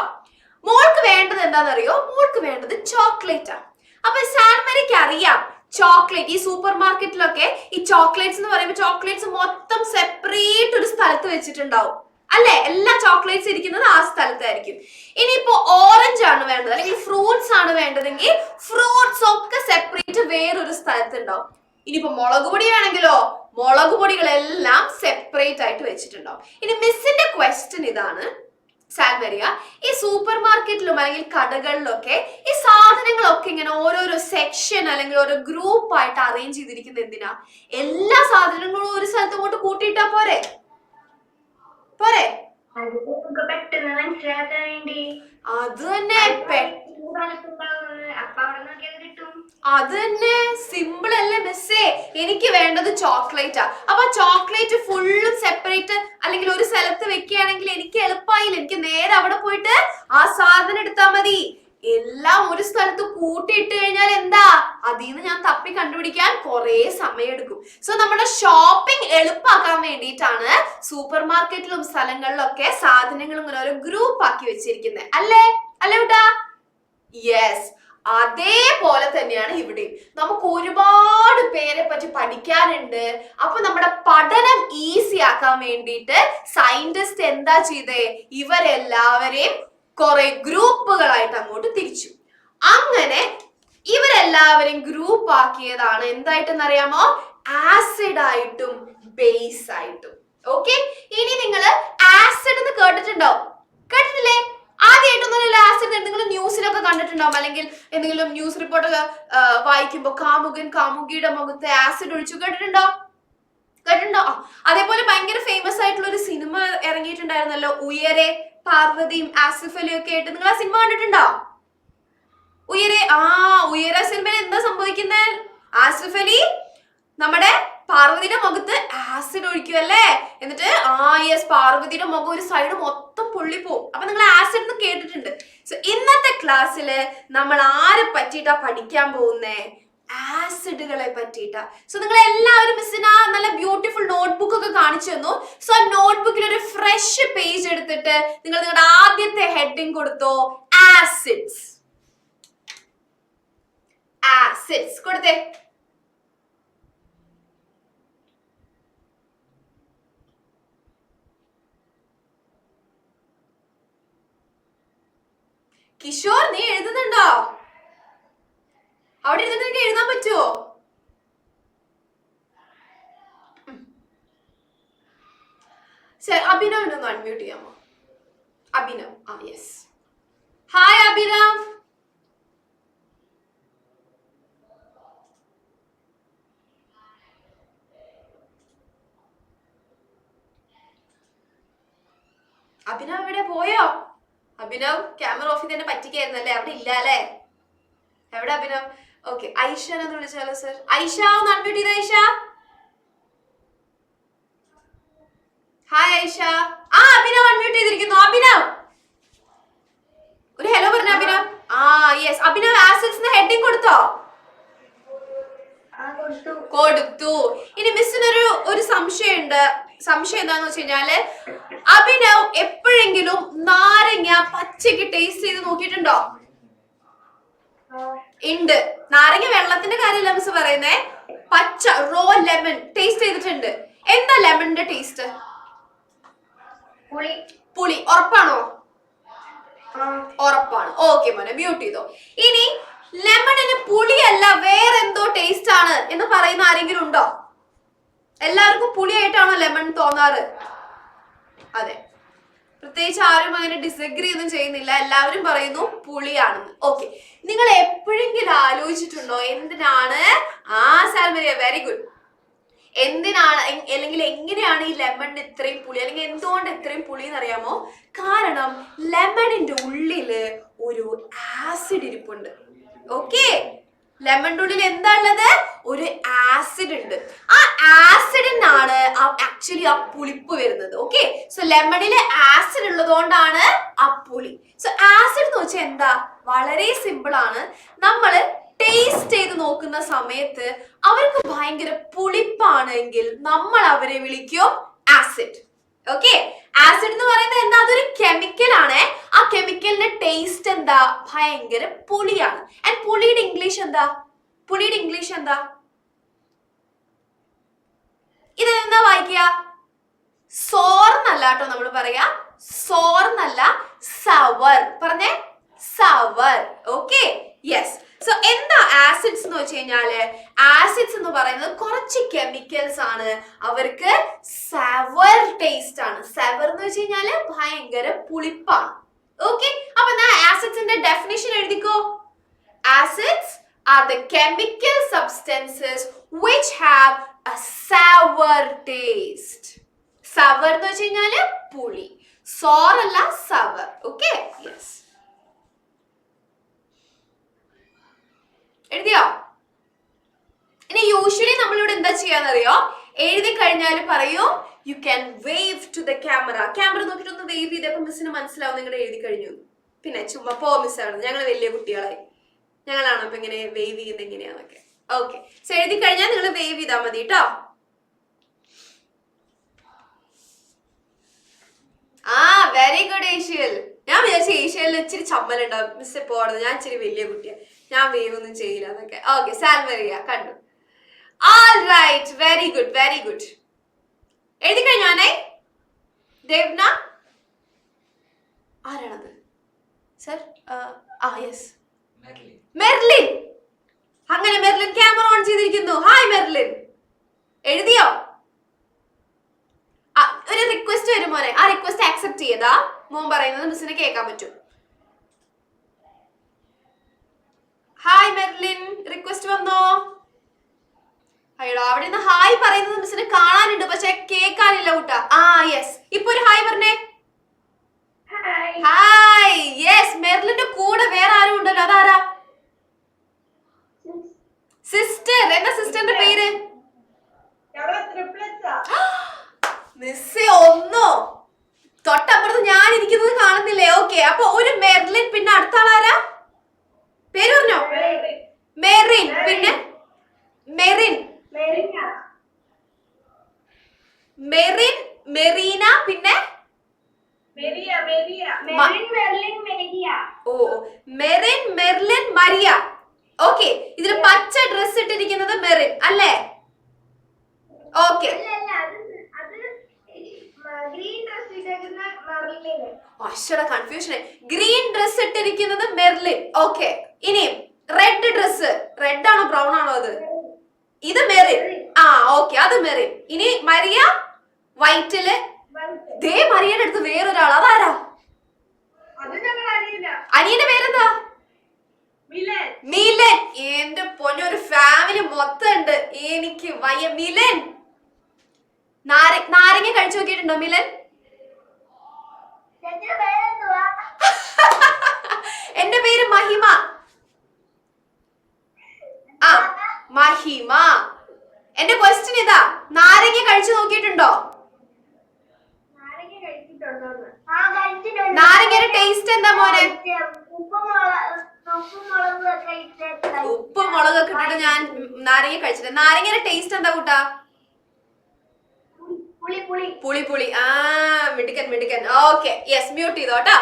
മോൾക്ക് വേണ്ടത് എന്താണെന്നറിയോ? മോൾക്ക് വേണ്ടത് ചോക്ലേറ്റ് ആണ്. അപ്പൊ സാൽമരിക്ക് അറിയാം ചോക്ലേറ്റ് ഈ സൂപ്പർ മാർക്കറ്റിലൊക്കെ ഈ ചോക്ലേറ്റ്സ് എന്ന് പറയുമ്പോൾ ചോക്ലേറ്റ്സ് മൊത്തം സെപ്പറേറ്റ് ഒരു സ്ഥലത്ത് വെച്ചിട്ടുണ്ടാവും അല്ലെ? എല്ലാ ചോക്ലേറ്റ്സ് ഇരിക്കുന്നത് ആ സ്ഥലത്തായിരിക്കും. ഇനിയിപ്പോ ഓറഞ്ച് ആണ് വേണ്ടത് അല്ലെങ്കിൽ ഫ്രൂട്ട്സ് ആണ് വേണ്ടതെങ്കിൽ ഫ്രൂട്ട്സ് ഒക്കെ സെപ്പറേറ്റ് വേറൊരു സ്ഥലത്ത് ഉണ്ടാവും. ഇനിയിപ്പോ മുളക് പൊടി വേണമെങ്കിലോ മുളക് പൊടികളെല്ലാം സെപ്പറേറ്റ് ആയിട്ട് വെച്ചിട്ടുണ്ടാവും. ഇനി മിസ്സിന്റെ ക്വസ്റ്റ്യൻ ഇതാണ്, സാൽമരിയ ഈ സൂപ്പർ മാർക്കറ്റിലും അല്ലെങ്കിൽ കടകളിലൊക്കെ ഈ സാധനങ്ങളൊക്കെ ഇങ്ങനെ ഓരോരോ സെക്ഷൻ അല്ലെങ്കിൽ ഓരോ ഗ്രൂപ്പ് ആയിട്ട് അറേഞ്ച് ചെയ്തിരിക്കുന്നത് എന്തിനാ? എല്ലാ സാധനങ്ങളും ഒരു സ്ഥലത്ത് കൊണ്ട് കൂട്ടിയിട്ടാ പോരെ? അത് തന്നെ സിമ്പിൾ അല്ലേ മിസ്സേ? എനിക്ക് വേണ്ടത് ചോക്ലേറ്റാ. അപ്പൊ ചോക്ലേറ്റ് ഫുള്ളും സെപ്പറേറ്റ് അല്ലെങ്കിൽ ഒരു സ്ഥലത്ത് വെക്കുകയാണെങ്കിൽ എനിക്ക് എളുപ്പമായില്ല. എനിക്ക് നേരെ അവിടെ പോയിട്ട് ആ സാധനം എടുത്താൽ മതി. എല്ലാം ഒരു സ്ഥലത്ത് കൂട്ടിയിട്ട് കഴിഞ്ഞാൽ എന്താ, അതിന്ന് ഞാൻ തപ്പി കണ്ടുപിടിക്കാൻ കുറെ സമയം എടുക്കും. സോ നമ്മുടെ ഷോപ്പിംഗ് എളുപ്പമാക്കാൻ വേണ്ടിയിട്ടാണ് സൂപ്പർ മാർക്കറ്റിലും സ്ഥലങ്ങളിലൊക്കെ സാധനങ്ങൾ ഇങ്ങനെ ഒരു ഗ്രൂപ്പ് ആക്കി വെച്ചിരിക്കുന്നത് അല്ലേ? അല്ലേ ഊട്ടാ? യെസ്, അതേപോലെ തന്നെയാണ് ഇവിടെ. നമുക്ക് ഒരുപാട് പേരെ പറ്റി പഠിക്കാനുണ്ട്. അപ്പൊ നമ്മുടെ പഠനം ഈസി ആക്കാൻ വേണ്ടിയിട്ട് സയന്റിസ്റ്റ് എന്താ ചെയ്തേ? ഇവരെല്ലാവരെയും കുറെ ഗ്രൂപ്പുകളായിട്ട് അങ്ങോട്ട് തിരിച്ചു. അങ്ങനെ ഇവരെല്ലാവരെയും ഗ്രൂപ്പ് ആക്കിയതാണ് എന്തായിട്ടെന്ന് അറിയാമോ? ആസിഡ് ആയിട്ടും ബേസ് ആയിട്ടും. ഓക്കെ, ഇനി നിങ്ങൾ ആസിഡ് എന്ന് കേട്ടിട്ടുണ്ടോ? കേട്ടിട്ടില്ലേ? ആദ്യമായിട്ടൊന്നുമല്ല ആസിഡ്. നിങ്ങൾ ന്യൂസിലൊക്കെ കണ്ടിട്ടുണ്ടാവും, അല്ലെങ്കിൽ എന്തെങ്കിലും ന്യൂസ് റിപ്പോർട്ടൊക്കെ വായിക്കുമ്പോ കാമുകൻ കാമുകിയുടെ മുഖത്ത് ആസിഡ് ഒഴിച്ചു. കേട്ടിട്ടുണ്ടോ? അതേപോലെ ഭയങ്കര ഫേമസ് ആയിട്ടുള്ള ഒരു സിനിമ ഇറങ്ങിയിട്ടുണ്ടായിരുന്നല്ലോ, ഉയരെ, പാർവതിയും ആസിഫ് അലിയും ഒക്കെ ആയിട്ട്. നിങ്ങൾ ആ സിനിമ കണ്ടിട്ടുണ്ടോ? ഉയരെ. ഉയരെ സിനിമയിൽ എന്താ സംഭവിക്കുന്നത്? ആസിഫ് അലി നമ്മുടെ പാർവതിയുടെ മുഖത്ത് ആസിഡ് ഒഴിക്കുമല്ലേ? എന്നിട്ട് യെസ്, പാർവതിയുടെ മുഖം ഒരു സൈഡ് മൊത്തം പൊള്ളിപ്പോവും. അപ്പൊ നിങ്ങൾ ആസിഡ് എന്ന് കേട്ടിട്ടുണ്ട്. സോ ഇന്നത്തെ ക്ലാസ്സില് നമ്മൾ ആരെ പറ്റിയിട്ടാ പഠിക്കാൻ പോകുന്നേ? ആസിഡുകളെ പറ്റിയിട്ടാ. സോ നിങ്ങൾ എല്ലാവരും മിസ്സിന് നല്ല ബ്യൂട്ടിഫുൾ നോട്ട്ബുക്ക് ഒക്കെ കാണിച്ചു തന്നു. സോ ആ നോട്ട്ബുക്കിൽ ഒരു ഫ്രഷ് പേജ് എടുത്തിട്ട് നിങ്ങൾ നിങ്ങളുടെ ആദ്യത്തെ ഹെഡിങ് കൊടുത്തോ, ആസിഡ്സ്. ആസിഡ്സ് കൊടുത്തേ. കിഷോർ, നീ എഴുതുന്നുണ്ടോ? അവിടെ ഇരുന്നിട്ട് എനിക്ക് എഴുതാൻ പറ്റുമോ? അഭിനവിനെ ഒന്ന് അൺമ്യൂട്ട് ചെയ്യാമോ? അഭിനവ്. യെസ്. ഹായ് അഭിനവ്. അഭിനവ് എവിടെ പോയോ? അഭിനവ് ക്യാമറ ഓഫ് ചെയ്ത് തന്നെ പറ്റിക്കായിരുന്നല്ലേ? അവിടെ ഇല്ല അല്ലേ? എവിടെ അഭിനവ്? ഓക്കെ, ഐഷനെ ഒന്ന് വിളിച്ചാലോ സർ? ഐഷ ഒന്ന് അൺമ്യൂട്ട് ചെയ്ത. ഐഷ, ഹായ് ഐഷ. അഭിനവ് അൺമ്യൂട്ട് ചെയ്തിരിക്കുന്നു. അഭിനവ് ഒരു ഹലോ പറഞ്ഞ. Abhinav. Yes, Abhinav acids heading കൊടുത്തോ? കൊടുത്തു. ഇനി മിസ്സിനൊരു ഒരു സംശയമുണ്ട്. സംശയം എന്താന്ന് വെച്ച് കഴിഞ്ഞാല്, അഭിനവ് എപ്പോഴെങ്കിലും നാരങ്ങ പച്ചക്ക് ടേസ്റ്റ് ചെയ്ത് നോക്കിയിട്ടുണ്ടോ? ഉണ്ട്. നാരങ്ങ വെള്ളത്തിന്റെ കാര്യമല്ല മിസ് പറയുന്നേ, പച്ച റോ ലെമൺ ടേസ്റ്റ് ചെയ്തിട്ടുണ്ട്. എന്താ ലെമണിന്റെ ടേസ്റ്റ്? പുളി. ഉറപ്പാണോ? ഉറപ്പാണ്. ഓക്കെ മോനെ, മ്യൂട്ട് ചെയ്തോ. ഇനി ലെമണിന് പുളിയല്ല വേറെ എന്തോ ടേസ്റ്റ് ആണ് എന്ന് പറയുന്ന ആരെങ്കിലും ഉണ്ടോ? എല്ലാവർക്കും പുളിയായിട്ടാണോ ലെമൺ തോന്നാറ്? അതെ, പ്രത്യേകിച്ച് ആരും അങ്ങനെ ഡിസഗ്രി ഒന്നും ചെയ്യുന്നില്ല, എല്ലാവരും പറയുന്നു പുളിയാണെന്ന്. ഓക്കെ, നിങ്ങൾ എപ്പോഴെങ്കിലും ആലോചിച്ചിട്ടുണ്ടോ എന്തിനാണ്? സാൽമരിയ, വെരി ഗുഡ്. എന്തിനാണ് അല്ലെങ്കിൽ എങ്ങനെയാണ് ഈ ലെമണിന് ഇത്രയും പുളി, അല്ലെങ്കിൽ എന്തുകൊണ്ട് ഇത്രയും പുളി എന്നറിയാമോ? കാരണം ലെമണിന്റെ ഉള്ളില് ഒരു ആസിഡ് ഇരിപ്പുണ്ട്. ഓക്കെ, ലെമണിന്റെ ഉള്ളിൽ എന്താ ഉള്ളത്? ഒരു ആസിഡ് ഉണ്ട്. ആ ആസിഡിനാണ് ആക്ച്വലി ആ പുളിപ്പ് വരുന്നത്. ഓക്കെ, സോ ലെമണില് ആസിഡ് ഉള്ളതുകൊണ്ടാണ് ആ പുളി. സോ ആസിഡ് എന്ന് വെച്ചാൽ എന്താ? വളരെ സിമ്പിൾ ആണ്. നമ്മള് ടേസ്റ്റ് ചെയ്ത് നോക്കുന്ന സമയത്ത് അവർക്ക് ഭയങ്കര പുളിപ്പാണെങ്കിൽ നമ്മൾ അവരെ വിളിക്കും ആസിഡ്. ഓക്കെ, ആസിഡ് എന്ന് പറയുന്നത് എന്താ? അതൊരു കെമിക്കൽ ആണ്. ആ കെമിക്കലിന്റെ ടേസ്റ്റ് എന്താ? ഭയങ്കര പുളിയാണ്. ആൻഡ് പുളിയുടെ ഇംഗ്ലീഷ് എന്താ? പുളിയുടെ ഇംഗ്ലീഷ് എന്താ? ഇതെന്താ വായിക്കുക? സോർന്നല്ല കേട്ടോ നമ്മൾ പറയാ, സോർന്നല്ല, സവർ. പറഞ്ഞേ, സവർ. Okay, yes. സോ എന്താ ആസിഡ്സ് എന്ന് വെച്ച് കഴിഞ്ഞാല്, ആസിഡ്സ് എന്ന് പറയുന്നത് കുറച്ച് കെമിക്കൽസ് ആണ്, അവർക്ക് സവർ ടേസ്റ്റ് ആണ്. സവർ എന്ന് വെച്ച് കഴിഞ്ഞാല് ഭയങ്കര പുളിപ്പാണ്. ഓക്കെ, അപ്പൊ എന്നാ ആസിഡ്സിന്റെ ഡെഫിനിഷൻ എഴുതിക്കോ. Acids are the chemical substances which have a sour taste. Sour എന്ന് വെച്ച് കഴിഞ്ഞാല് പുളി, sour അല്ല, sour. Okay, yes. എഴുതിയോ? ഇനി യൂഷ്വലി നമ്മളിവിടെ എന്താ ചെയ്യാന്നറിയോ? എഴുതി കഴിഞ്ഞാൽ പറയൂ, you can wave to the camera. Camera നോക്കിയിട്ട് ഒന്ന് വേവ് ചെയ്തപ്പോൾ മിസ്സിന് മനസ്സിലാവും നിങ്ങൾ എഴുതി കഴിഞ്ഞു. പിന്നെ ചുമ്മാ പോ മിസ്സാണ്, ഞങ്ങൾ വലിയ കുട്ടികളായി, ഞങ്ങളാണോ ഇപ്പൊ ഇങ്ങനെ വേവ് ചെയ്യുന്നത് എങ്ങനെയാന്നൊക്കെ. ഓക്കെ, സോ എഴുതി കഴിഞ്ഞാൽ നിങ്ങൾ വേവ് ചെയ്താൽ മതി കേട്ടോ. Very good Ashiel. ഞാൻ വിചാരിച്ചു ഏഷ്യയിൽ ഇച്ചിരി ചമ്മലുണ്ടാവും, മിസ് പോടുന്നത്, ഞാൻ ഇച്ചിരി വലിയ കുട്ടിയാ, ഞാൻ വേവ് ഒന്നും ചെയ്യില്ല എന്നൊക്കെ. ഓക്കെ, സാൽമരിയ കണ്ടു. All right, very good, very good. എഴുതി കഴിഞ്ഞാനേ ദേവ്ന, ആരാണത് സർ? Yes, Merlin. അങ്ങനെ മെർലിൻ ക്യാമറ ഓൺ ചെയ്തിരിക്കുന്നു. ഹായ് മെർലിൻ, എഴുതിയോ? ഒരു റിക്വസ്റ്റ് വരും മോനെ, ആ റിക്വസ്റ്റ് ആക്സെപ്റ്റ് ചെയ്താ മോൻ പറയുന്നത് മിസ്സിനെ കേൾക്കാൻ പറ്റും. ഹായ് മെർലിൻ, റിക്വസ്റ്റ് വന്നോ? അയ്യോ, അവിടെ നിന്ന് ഹായ് പറയുന്നത് മിസ്സിന് കാണാനുണ്ട്, പക്ഷെ കേൾക്കാനില്ല കൂട്ടാ. യെസ്, ഇപ്പൊ ഒരു ഹായ് പറഞ്ഞേ. Hi, yes. മെർലിന്റെ കൂടെ വേറെ ആരും ഉണ്ടല്ലോ, അതാരാ? സിസ്റ്റർ. എന്താ സിസ്റ്ററിന്റെ പേര്? മിസ്സേ, ഒന്നോ തൊട്ടപ്പുറത്ത് ഞാൻ ഇരിക്കുന്നത് കാണുന്നില്ലേ? ഓക്കെ, അപ്പൊ ഒരു മെർലിൻ, പിന്നെ അടുത്ത ആളാരാ? പേര് പറഞ്ഞോ? മെറിൻ. പിന്നെ മെറിൻ, മെറിൻ, മെറീന, പിന്നെ ഓ, മെറിൻ, മെർലിൻ, മരിയ. ഓക്കെ, ഇതിൽ പച്ച ഡ്രസ് ഇട്ടിരിക്കുന്നത് മെറിൻ അല്ലേ? Okay, confusion. ഗ്രീൻ ഡ്രസ് ഇട്ടിരിക്കുന്നത് മെർലിൻ. ഓക്കെ, ഇനി റെഡ് ഡ്രസ്, റെഡ് ആണോ ബ്രൗൺ ആണോ അത്? ഇത് മെറിൻ. ഓക്കെ, അത് മെറിൻ. ഇനി മരിയ വൈറ്റില്. ദേ മരിയയുടെ അടുത്ത് വേറൊരാൾ, അതാരാ? അനിയന്റെ പേരെന്താ? മിലൻ. എന്റെ പൊന്നൊരു ഫാമിലി മൊത്തം ഉണ്ട്, എനിക്ക് വയ്യ. മിലൻ, നാരങ്ങ കഴിച്ചു നോക്കിയിട്ടുണ്ടോ മിലൻ? എന്റെ പേര് മഹിമ. മഹിമ. എന്റെ ക്വസ്റ്റ്യൻ ഇതാ, നാരങ്ങ കഴിച്ചു നോക്കിയിട്ടുണ്ടോ? നാരങ്ങയുടെ ടേസ്റ്റ് എന്താ മോനെ? ഉപ്പും മുളകൊക്കെ ഇട്ടിട്ട് ഞാൻ നാരങ്ങ കഴിച്ചിട്ട്. നാരങ്ങയുടെ ടേസ്റ്റ് എന്താ കൂട്ടാ? പുളി. ആ മിടുക്കൻ. ഓക്കെ, യെസ്, മ്യൂട്ട് ചെയ്തോട്ടോ.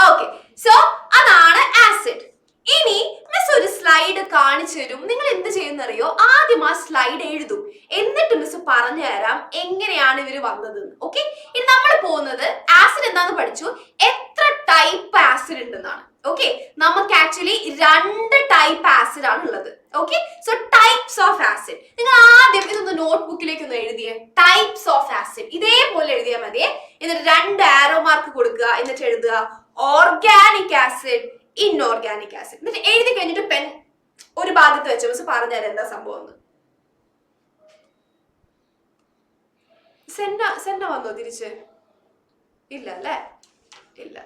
ഓക്കെ, സോ അതാണ് ആസിഡ്. ഇനി മിസ് ഒരു സ്ലൈഡ് കാണിച്ചു തരും. നിങ്ങൾ എന്ത് ചെയ്യുന്നറിയോ? ആദ്യം ആ സ്ലൈഡ് എഴുതും, എന്നിട്ട് മിസ് പറഞ്ഞു തരാം എങ്ങനെയാണ് ഇവര് വന്നത്. ഓക്കെ, ഇനി നമ്മൾ പോകുന്നത് ആസിഡ് എന്താന്ന് പഠിച്ചു, എത്ര ടൈപ്പ് ആസിഡ് ഉണ്ടെന്നാണ്. ഓക്കെ, നമുക്ക് ആക്ച്വലി 2 ടൈപ്പ് ആസിഡ് ആണ് ഉള്ളത്. Okay, so types of acid. നിങ്ങൾ ആദ്യം ഇതൊന്ന് നോട്ട്ബുക്കിലേക്ക് ഒന്ന് എഴുതിയേ. ടൈപ്സ് ഓഫ് ആസിഡ് ഇതേപോലെ എഴുതിയാൽ മതിയെ. എന്നിട്ട് 2 ആരോ മാർക്ക് കൊടുക്കുക. എന്നിട്ട് എഴുതുക ഓർഗാനിക് ആസിഡ്, ഇൻഓർഗാനിക് ആസിഡ്. എന്നിട്ട് എഴുതി കഴിഞ്ഞിട്ട് പെൻ ഒരു ഭാഗത്ത് വെച്ച് മിസ് പറഞ്ഞുതരാം എന്താ സംഭവം എന്ന്. സെന്ന വന്നോ തിരിച്ച്? ഇല്ല അല്ലേ? ഇല്ല.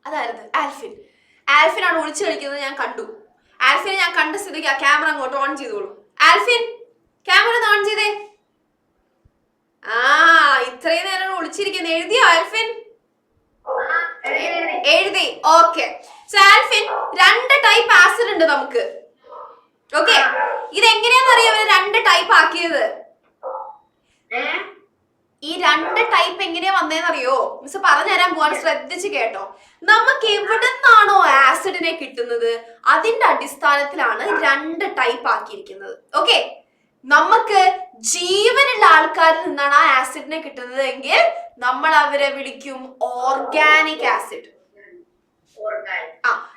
അതായത് ആൽഫിൻ ആണ് ഒളിച്ചു കളിക്കുന്നത്. ഞാൻ കണ്ടു ആൽഫിനെ. ഞാൻ കണ്ട സ്ഥിതിക്ക് ആ ക്യാമറ അങ്ങോട്ട് ഓൺ ചെയ്തോളൂ. ആൽഫിൻ, ക്യാമറ ഒന്ന് ഓൺ ചെയ്തേ. ആ, ഇത്രയും നേരം ഒളിച്ചിരിക്കുന്നത്. എഴുതിയോ ആൽഫിൻ? എഴുതി. Okay, so Alfin 2 type acid ഉണ്ട് നമുക്ക്. ഓക്കെ, ഇതെങ്ങനെയാണെന്നറിയോ അവര് 2 ടൈപ്പ് ആക്കിയത്? ഈ 2 ടൈപ്പ് എങ്ങനെയാ വന്നേന്നറിയോ? മിസ് പറഞ്ഞു തരാൻ പോവാൻ, ശ്രദ്ധിച്ച് കേട്ടോ. നമുക്ക് എവിടെ നിന്നാണോ ആസിഡിനെ കിട്ടുന്നത് അതിന്റെ അടിസ്ഥാനത്തിലാണ് 2 ടൈപ്പ് ആക്കിയിരിക്കുന്നത്. ഓക്കെ, നമുക്ക് ജീവനുള്ള ആൾക്കാരിൽ നിന്നാണ് ആ ആസിഡിനെ കിട്ടുന്നത് എങ്കിൽ നമ്മൾ അവരെ വിളിക്കും ഓർഗാനിക് ആസിഡ്.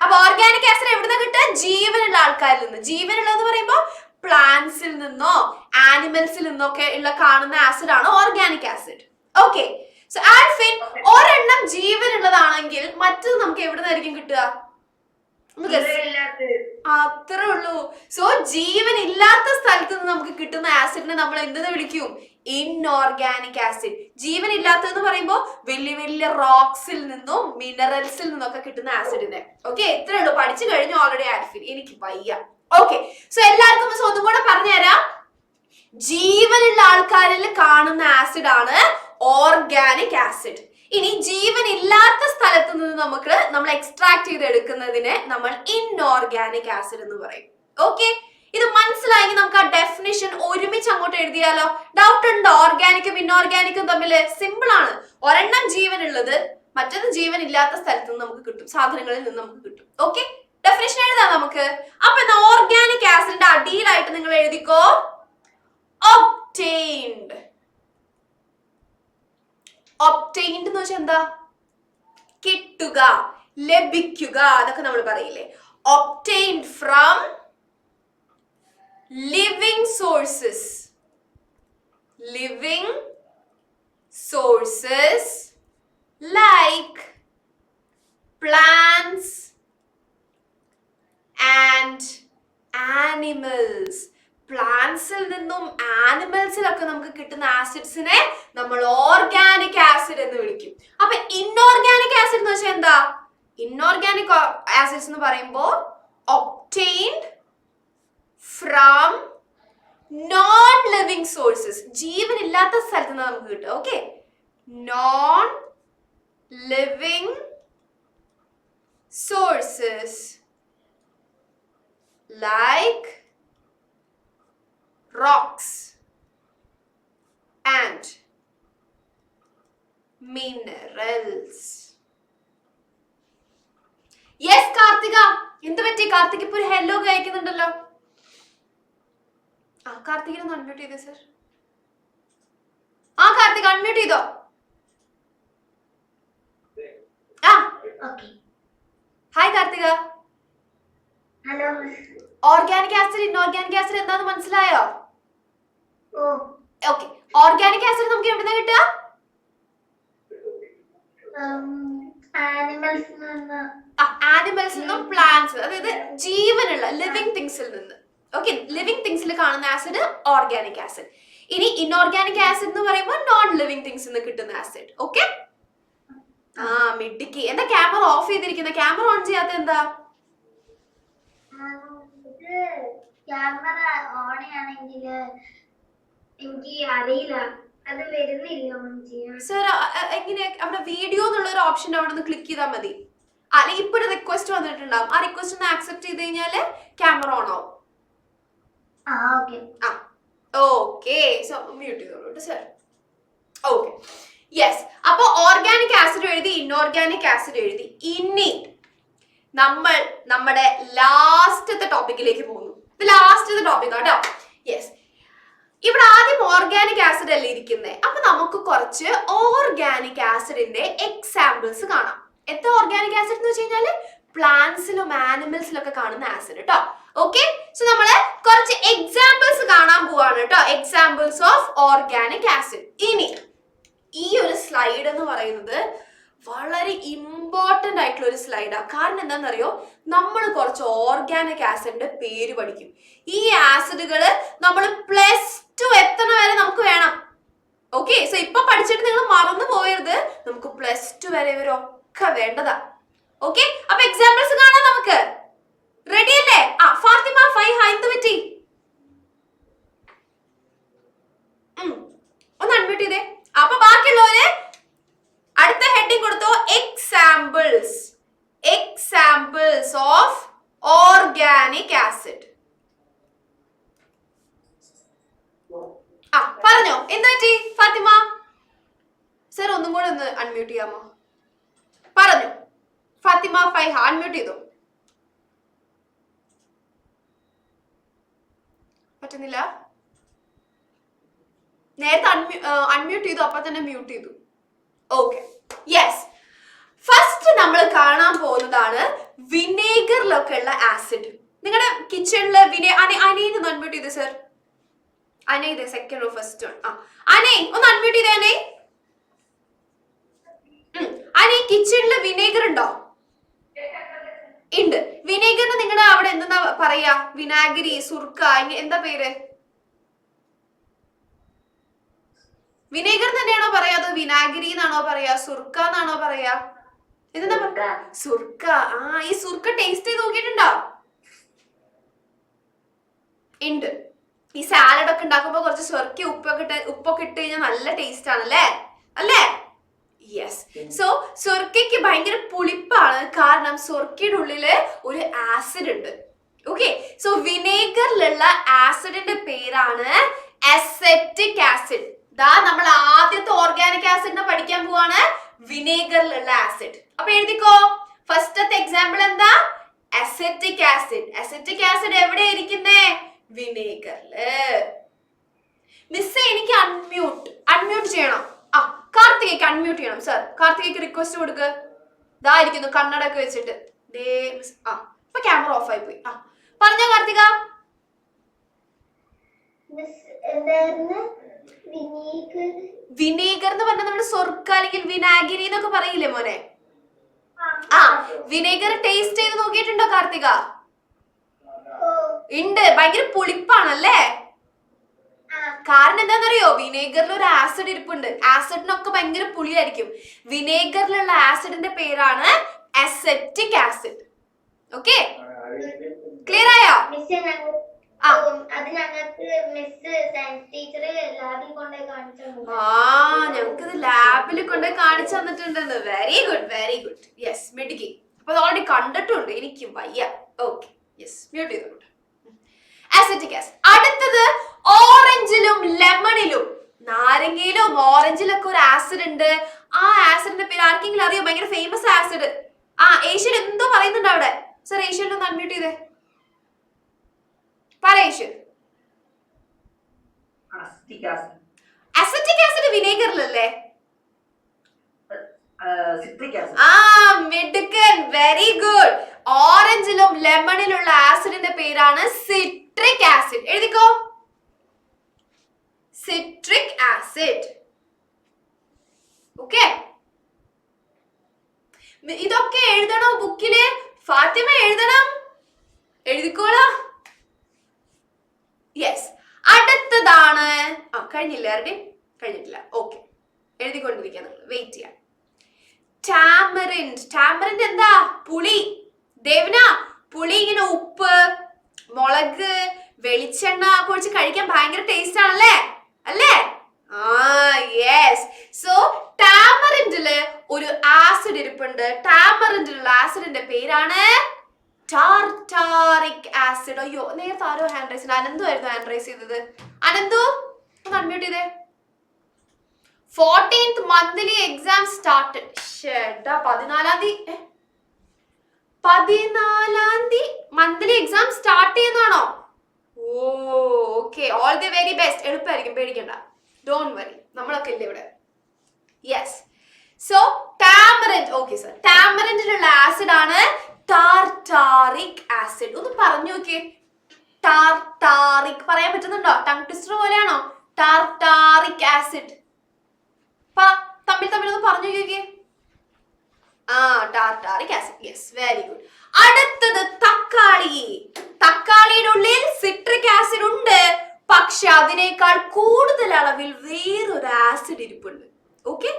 അപ്പൊ ഓർഗാനിക് ആസിഡ് എവിടുന്ന കിട്ടുക? ജീവനുള്ള ആൾക്കാരിൽ നിന്ന്. ജീവനുള്ളതെന്ന് പറയുമ്പോ പ്ലാന്റ്സിൽ നിന്നോ ആനിമൽസിൽ നിന്നൊക്കെ ഉള്ള കാണുന്ന ആസിഡ് ആണ് organic acid. Okay, so Alfin ഒരെണ്ണം ജീവനുള്ളതാണെങ്കിൽ മറ്റത് നമുക്ക് എവിടെ നിന്നായിരിക്കും കിട്ടുക? അത്രേ ഉള്ളൂ. സോ ജീവൻ ഇല്ലാത്ത സ്ഥലത്ത് നിന്ന് നമുക്ക് കിട്ടുന്ന ആസിഡിനെ നമ്മൾ എന്തെന്ന് വിളിക്കും? Inorganic acid. ജീവൻ ഇല്ലാത്തതെന്ന് പറയുമ്പോൾ വലിയ വലിയ റോക്സിൽ നിന്നും മിനറൽസിൽ നിന്നൊക്കെ കിട്ടുന്ന ആസിഡിനെ. ഓക്കെ, ഇത്രേ ഉള്ളൂ. പഠിച്ചു കഴിഞ്ഞു ഓൾറെഡി ആൽഫിൻ. എനിക്ക് വയ്യ. ഓക്കെ, സോ എല്ലാവർക്കും മിസ് ഒന്നും കൂടെ പറഞ്ഞുതരാം. ജീവനുള്ള ആൾക്കാരിൽ കാണുന്ന ആസിഡ് ആണ് ഓർഗാനിക് ആസിഡ്. ഇനി ജീവൻ ഇല്ലാത്ത സ്ഥലത്ത് നിന്ന് നമ്മൾ എക്സ്ട്രാക്ട് ചെയ്ത് എടുക്കുന്നതിനെ നമ്മൾ ഇൻഓർഗാനിക് ആസിഡ് എന്ന് പറയും. ഓക്കെ, ഇത് മനസ്സിലായെങ്കിൽ നമുക്ക് ആ ഡെഫിനിഷൻ ഒരുമിച്ച് അങ്ങോട്ട് എഴുതിയാലോ? ഡൗട്ട് ഉണ്ടോ? ഓർഗാനിക്കും ഇൻഓർഗാനിക്കും തമ്മിൽ സിമ്പിൾ ആണ്. ഒരെണ്ണം ജീവനുള്ളത്, മറ്റൊന്ന് ജീവൻ ഇല്ലാത്ത സ്ഥലത്ത് നിന്ന് നമുക്ക് കിട്ടും, സാധനങ്ങളിൽ നിന്ന് നമുക്ക് കിട്ടും. ഓക്കെ, ഡെഫിനിഷൻ എഴുതാം നമുക്ക്. അപ്പൊ എന്താ ഓർഗാനിക് ആസിഡിന്റെ അടിയിലായിട്ട് നിങ്ങൾ എഴുതിക്കോ ഒബ്റ്റെയിൻഡ്. ഒബ്റ്റെയിൻഡ് എന്ന് വെച്ചാൽ എന്താ? കിട്ടുക, ലഭിക്കുക, അതൊക്കെ നമ്മൾ പറയില്ലേ. Obtained from living sources. Living sources like plants and animals. പ്ലാന്റ്സിൽ നിന്നും ആനിമൽസിലൊക്കെ നമുക്ക് കിട്ടുന്ന ആസിഡ്സിനെ നമ്മൾ ഓർഗാനിക് ആസിഡ് എന്ന് വിളിക്കും. അപ്പൊ ഇൻഓർഗാനിക് ആസിഡ് എന്ന് വെച്ചാൽ എന്താ? ഇൻഓർഗാനിക് ആസിഡ്സ് എന്ന് പറയുമ്പോൾ obtained from non living sources. ജീവൻ ഇല്ലാത്ത സ്ഥലത്ത് നിന്ന് നമുക്ക് കിട്ടും. Okay, non living sources like rocks and minerals. Yes, Karthika, എന്ത് പറ്റി? കാർത്തിക് ഇപ്പൊ ഒരു ഹെല്ലോ കഴിക്കുന്നുണ്ടല്ലോ. കാർത്തികിനെ ഒന്ന് അൺമ്യൂട്ട് ചെയ്തേ സർ. കാർത്തിക് അൺമ്യൂട്ട് ചെയ്തോ? Okay. Hi Karthika. Hello. Organic acid inorganic acid എന്താന്ന് മനസ്സിലായോ? ഓക്കെ, ഓർഗാനിക് ആസിഡ് നമുക്ക് എവിടുന്നാ കിട്ടുക? ആനിമൽസിൽ നിന്നും പ്ലാന്റ്സ്, അതായത് ജീവനുള്ള ലിവിങ് തിങ്സിൽ നിന്ന്. ഓക്കെ, ലിവിങ് തിങ്സിൽ കാണുന്ന ആസിഡ് ഓർഗാനിക് ആസിഡ്. ഇനി ഇൻഓർഗാനിക് ആസിഡ് എന്ന് പറയുമ്പോൾ നോൺ ലിവിങ് തിങ്സിൽ നിന്ന് കിട്ടുന്ന ആസിഡ്. ഓക്കെ, ആ മിടുക്കി. എന്താ ക്യാമറ ഓഫ് ചെയ്തിരിക്കുന്നത്? ക്യാമറ ഓൺ ചെയ്യാത്ത എന്താ? ഇത് ക്യാമറ ഓൺ ആണെങ്കിൽ എനിക്ക് അറിയില്ല, അത് വരുന്നില്ല ഓൺ ചെയ്യാൻ. സർ എങ്ങനെ അവിടെ വീഡിയോ എന്നുള്ള ഒരു ഓപ്ഷൻ അവിടെ നിന്ന് ക്ലിക്ക് ചെയ്താൽ മതി. അല്ലെങ്കിൽ ഇപ്പൊ ഒരു റിക്വസ്റ്റ് വന്നിട്ടുണ്ടാവും, ആ റിക്വസ്റ്റ് ഒന്ന് ആക്സെപ്റ്റ് ചെയ്ത് കഴിഞ്ഞാല് ക്യാമറ ഓൺ ആവും. ഓക്കെ. ഓക്കെ, സോ മ്യൂട്ട് ചെയ്തോളൂ സർ. Okay, yes. അപ്പൊ ഓർഗാനിക് ആസിഡ് എഴുതി, ഇൻഓർഗാനിക് ആസിഡ് എഴുതി. ഇനി നമ്മൾ നമ്മുടെ ലാസ്റ്റത്തെ ടോപ്പിക്കിലേക്ക് പോകുന്നു. ഇത് ലാസ്റ്റത്തെ ടോപ്പിക് കേട്ടോ. യെസ്, ഇവിടെ ആദ്യം ഓർഗാനിക് ആസിഡ് അല്ലേ ഇരിക്കുന്നത്. അപ്പൊ നമുക്ക് കുറച്ച് ഓർഗാനിക് ആസിഡിന്റെ എക്സാമ്പിൾസ് കാണാം. എന്താ ഓർഗാനിക് ആസിഡ് എന്ന് വെച്ച് കഴിഞ്ഞാല് പ്ലാന്റ്സിലും ആനിമൽസിലും ഒക്കെ കാണുന്ന ആസിഡ് കേട്ടോ. ഓക്കെ, സോ നമ്മള് കുറച്ച് എക്സാമ്പിൾസ് കാണാൻ പോവാണ് കേട്ടോ. Examples of organic acid. ഇനി ഈ ഒരു സ്ലൈഡ് എന്ന് പറയുന്നത് വളരെ ഇമ്പോർട്ടന്റ് ആയിട്ടുള്ള ഒരു സ്ലൈഡാണ്. കാരണം എന്താണെന്നറിയോ, നമ്മൾ കുറച്ച് ഓർഗാനിക് ആസിഡിന്റെ പേര് പഠിക്കും. ഈ ആസിഡുകള് നമ്മൾ +2 എത്തണ വരെ നമുക്ക് വേണം. ഓക്കെ, സോ ഇപ്പൊ പഠിച്ചിട്ട് നിങ്ങൾ മറന്നു പോയരുത്, നമുക്ക് +2 വരെ ഇവരൊക്കെ വേണ്ടതാ. ഓക്കെ, അപ്പൊ എക്സാമ്പിൾസ് കാണാം നമുക്ക്. റെഡി അല്ലേ? ഫാത്തിമ 5 എന്ത് പറ്റി? ഒന്ന് അൺമ്യൂട്ട് ചെയ്തേ. അപ്പൊ ബാക്കിയുള്ളവര് അടുത്ത ഹെഡിങ് കൊടുത്തോ, examples. Examples of organic acid. പറഞ്ഞോ, എന്താ പറ്റി ഫാത്തിമ? സർ ഒന്നും കൂടെ ഒന്ന് അൺമ്യൂട്ട് ചെയ്യാമോ? പറഞ്ഞു. ഫാത്തിമ 5 അൺമ്യൂട്ട് ചെയ്തോ. പറ്റുന്നില്ല? നേരത്തെ അൺമ്യൂട്ട് ചെയ്തു, അപ്പൊ തന്നെ മ്യൂട്ട് ചെയ്തു. Okay, yes. ഫസ്റ്റ് നമ്മൾ കാണാൻ പോകുന്നതാണ് വിനേഗറിലൊക്കെ ഉള്ള ആസിഡ്. നിങ്ങളുടെ കിച്ചണില് അനേന്ന് അൺമ്യൂട്ട് ചെയ്ത് സർ. അനേ ഇത് സെക്കൻഡ് ഫസ്റ്റ് അനേ ഒന്ന് അൺമ്യൂട്ട് ചെയ്തേ. അനേ കിച്ചണില് വിനേഗർ ഉണ്ടോ? ഉണ്ട്. വിനേഗറിന് നിങ്ങളുടെ അവിടെ എന്താ പറയാ? വിനാഗിരി, സുർക്ക, എന്താ പേര്? വിനേഗർ തന്നെയാണോ പറയാ, അതോ വിനാഗിരി എന്നാണോ പറയാ, സുർക്ക എന്നാണോ പറയാ? എന്താ സുർക്ക. ഈ സുർക്ക ടേസ്റ്റ് ചെയ്ത് നോക്കിയിട്ടുണ്ടോ? ഉണ്ട്. ഈ സാലഡ് ഒക്കെ ഉണ്ടാക്കുമ്പോ കുറച്ച് സുർക്ക ഉപ്പൊക്കെ ഇട്ട് കഴിഞ്ഞാൽ നല്ല ടേസ്റ്റ് ആണല്ലേ, അല്ലേ? യെസ്. സോ സുർക്കയ്ക്ക് ഭയങ്കര പുളിപ്പാണ്, കാരണം സുർക്കയുടെ ഉള്ളില് ഒരു ആസിഡ് ഉണ്ട്. ഓക്കെ, സോ വിനേഗറിലുള്ള ആസിഡിന്റെ പേരാണ് അസെറ്റിക് ആസിഡ്. ദാ നമ്മൾ ആദ്യത്തെ ഓർഗാനിക് ആസിഡിനെ പഠിക്കാൻ പോവാണ്, വിനേഗറിലുള്ള ആസിഡ്. അപ്പൊ എഴുതിക്കോ, ഫസ്റ്റത്തെ എക്സാമ്പിൾ എന്താ? Acetic acid. അസെറ്റിക് ആസിഡ് എവിടെ ഇരിക്കുന്നേ? വിനേഗറില്. മിസ് എനിക്ക് അൺമ്യൂട്ട് ചെയ്യണം. കാർത്തികയ്ക്ക് അൺമ്യൂട്ട് ചെയ്യണം സർ. കാർത്തികയ്ക്ക് റിക്വസ്റ്റ് കൊടുക്ക്. ഇതാ ഇരിക്കുന്നു കണ്ണടൊക്കെ വെച്ചിട്ട്. ഇപ്പൊ ക്യാമറ ഓഫ് ആയി പോയി. പറഞ്ഞോ കാർത്തിക. വിനീഗർ എന്ന് പറഞ്ഞാൽ നമ്മുടെ സ്വർക്ക അല്ലെങ്കിൽ വിനാഗിരി എന്നൊക്കെ പറയില്ലേ മോനെ? വിനേഗർ ടേസ്റ്റ് ചെയ്ത് നോക്കിയിട്ടുണ്ടോ കാർത്തിക? ഉണ്ട്. ഭയങ്കര പുളിപ്പാണല്ലേ? കാരണം എന്താണെന്നറിയോ, വിനേഗറിൽ ഒരു ആസിഡ് ഇരിപ്പുണ്ട്. ആസിഡിനൊക്കെ ഭയങ്കര പുളിയായിരിക്കും. വിനേഗറിലുള്ള ആസിഡിന്റെ പേരാണ് അസെറ്റിക് ആസിഡ്. ഓക്കെ, ക്ലിയർ ആയോ? ഞങ്ങൾക്കിത് ലാബിൽ കൊണ്ടുപോയി കാണിച്ചു തന്നിട്ടുണ്ടെന്ന്. Very good, very good. Yes, മിടുക്കി. അപ്പൊ ഓൾറെഡി കണ്ടിട്ടുണ്ട്, എനിക്കും വയ്യ. ഓക്കെ, യെസ്, മ്യൂട്ട് ചെയ്തോളൂ. Acetic acid. അടുത്തത് ഓറഞ്ചിലും ലെമണിലും, നാരങ്ങയിലും ഓറഞ്ചിലും ഒക്കെ ഒരു ആസിഡ് ഉണ്ട്. ആ ആസിഡിന്റെ പേര് ആർക്കെങ്കിലും അറിയോ? ഭയങ്കര ഫേമസ് ആസിഡ്. ഏഷ്യൻ എന്തോ പറയുന്നുണ്ട് അവിടെ. സർ ഏഷ്യനിൽ ഒന്ന് അൺമ്യൂട്ട് ചെയ്തേ. പറ ഏഷ്യൻ. Acetic acid വിനേഗറിലല്ലേ? മിടുക്കൻ, വെരി ഗുഡ്. ഓറഞ്ചിലും ലെമണിലുള്ള ആസിഡിന്റെ പേരാണ് സിട്രിക് ആസിഡ്. എഴുതിക്കോ, സിട്രിക് ആസിഡ്. ഓക്കെ, ഇതൊക്കെ എഴുതണോ ബുക്കില്? ഫാത്തിമ എഴുതണം, എഴുതിക്കോളാ. യെസ്, അടുത്തതാണ് കഴിഞ്ഞില്ല, ആരുടെയും കഴിഞ്ഞിട്ടില്ല. ഓക്കെ, എഴുതിക്കൊണ്ടിരിക്കുക, നിങ്ങൾ വെയിറ്റ് ചെയ്യാം. ടാമറിൻഡ്. ടാമറിൻഡ് എന്താ? പുളി. ദേവന, പുളി ഇങ്ങനെ ഉപ്പ്, മുളക്, വെളിച്ചെണ്ണ കുഴിച്ച് കഴിക്കാൻ ഭയങ്കര ടേസ്റ്റ് ആണല്ലേ? അല്ലേ? യെസ്. സോ ടാമറിൻഡില് ഒരു ആസിഡ് ഇരിപ്പുണ്ട്. ടാമറിൻഡിലുള്ള ആസിഡിന്റെ പേരാണ് ടാർട്ടാറിക് ആസിഡ്. അയ്യോ, നേരത്തെ ആരോ ഹാൻഡ് റൈസ് ചെയ്ത്. അനന്തു ആയിരുന്നു ഹാൻഡ് റൈസ് ചെയ്തത്. അനന്തു ഒന്ന് അൺമ്യൂട്ട് ചെയ്തേ. 14th monthly exam started. 14th monthly exam start ചെയ്യുന്നതാണോ? Oh okay, all the very best. എളുപ്പമായിരിക്കും, പേടിക്കണ്ട. ഡോണ്ട് വറി, നമ്മളൊക്കെ ഇല്ലേ ഇവിടെ. Yes. So tamarind. Okay sir, ടാമറിൻഡിലുള്ള ആസിഡ് ആണ് ടാർട്ടാറിക് ആസിഡ്. ഒന്ന് പറഞ്ഞു നോക്കിയേ. ടാർട്ടാറിക് പറയാൻ പറ്റുന്നുണ്ടോ? ടങ് ട്വിസ്റ്റർ പോലെയാണോ? ടാർട്ടാറിക് ആസിഡ് തമ്മിൽ ഒന്ന് പറഞ്ഞു നോക്കിയേ. Tartaric acid. Yes, very good. അടുത്തത് തക്കാളി. തക്കാളിയുടെ ഉള്ളിൽ സിട്രിക് ആസിഡ് ഉണ്ട്, പക്ഷെ അതിനേക്കാൾ കൂടുതൽ അളവിൽ വേറൊരു ആസിഡ് ഇരിപ്പുണ്ട്. ഓക്കെ,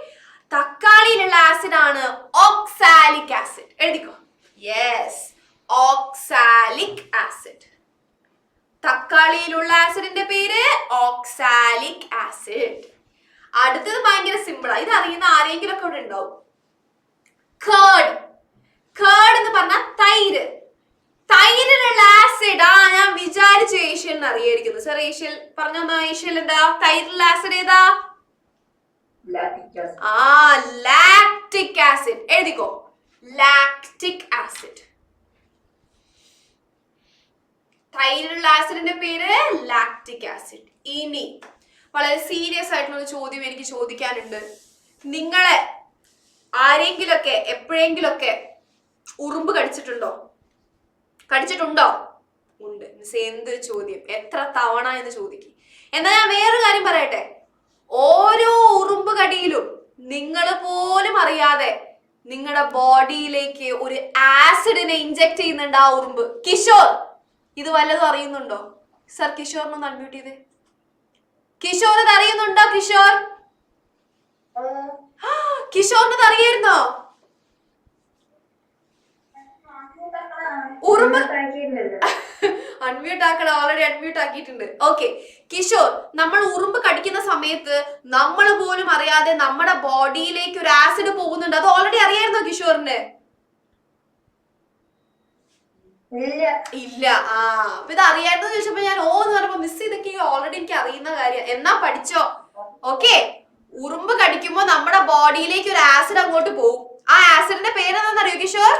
തക്കാളിയിലുള്ള ആസിഡ് ആണ് ഓക്സാലിക് ആസിഡ്. എഴുതിക്കോ. Yes, oxalic acid. തക്കാളിയിലുള്ള ആസിഡിന്റെ പേര് ഓക്സാലിക് ആസിഡ്. അടുത്തത് ഭയങ്കര സിമ്പിളാ, ഇത് അറിയുന്ന ആരെങ്കിലും ഒക്കെ ഇവിടെ ഉണ്ടാവും. കേർഡ്. കേർഡ് എന്ന് പറഞ്ഞ തൈര്. തൈരിലുള്ള ആസിഡ്. ഞാൻ വിചാരിച്ചു ഏഷ്യലിന് അറിയായിരിക്കുന്നു. സർ ഏഷ്യൽ പറഞ്ഞോ. ഏഷ്യൽ എന്താ തൈരിലുള്ള ആസിഡ് ഏതാ? Lactic acid. എഴുതിക്കോ, ലാക്റ്റിക് ആസിഡ്. തൈരിലുള്ള ആസിഡിന്റെ പേര് ലാക്റ്റിക് ആസിഡ്. ഇനി വളരെ സീരിയസ് ആയിട്ടുള്ള ഒരു ചോദ്യം എനിക്ക് ചോദിക്കാനുണ്ട്. നിങ്ങളെ ആരെങ്കിലൊക്കെ എപ്പോഴെങ്കിലൊക്കെ ഉറുമ്പ് കടിച്ചിട്ടുണ്ടോ? കടിച്ചിട്ടുണ്ടോ? ഉണ്ട്. എന്തൊരു ചോദ്യം, എത്ര തവണ എന്ന് ചോദിക്കും. എന്നാ ഞാൻ വേറൊരു കാര്യം പറയട്ടെ. ഓരോ ഉറുമ്പ് കടിയിലും നിങ്ങൾ പോലും അറിയാതെ നിങ്ങളുടെ ബോഡിയിലേക്ക് ഒരു ആസിഡിനെ ഇഞ്ചക്ട് ചെയ്യുന്നുണ്ട് ആ ഉറുമ്പ്. കിഷോർ, ഇത് വല്ലതും അറിയുന്നുണ്ടോ? സർ കിഷോറിനൊന്ന് അൺമ്യൂട്ട് ചെയ്തേ. കിഷോർ ഇത് അറിയുന്നുണ്ടോ? കിഷോർ, കിഷോറിന് ഇത് അറിയായിരുന്നോ? ഉറുമ്പ് അൺമ്യൂട്ട് ആക്കണം, ഓൾറെഡി അൺമ്യൂട്ട് ആക്കിയിട്ടുണ്ട്. ഓക്കെ കിഷോർ, നമ്മൾ ഉറുമ്പ് കടിക്കുന്ന സമയത്ത് നമ്മൾ പോലും അറിയാതെ നമ്മുടെ ബോഡിയിലേക്ക് ഒരു ആസിഡ് പോകുന്നുണ്ട്. അത് ഓൾറെഡി അറിയായിരുന്നോ കിഷോറിന്? ഇല്ല. അപ്പൊ ഇത് അറിയായിരുന്നു ചോദിച്ചപ്പോ ഞാൻ എന്ന് പറഞ്ഞപ്പോ മിസ് ഇതൊക്കെ ഓൾറെഡി എനിക്ക് അറിയുന്ന കാര്യം. എന്നാ പഠിച്ചോ. ഓക്കെ, ഉറുമ്പ് കടിക്കുമ്പോ നമ്മുടെ ബോഡിയിലേക്ക് ഒരു ആസിഡ് അങ്ങോട്ട് പോകും. ആ ആസിഡിന്റെ പേരെന്താണെന്നറിയോ കിഷോർ?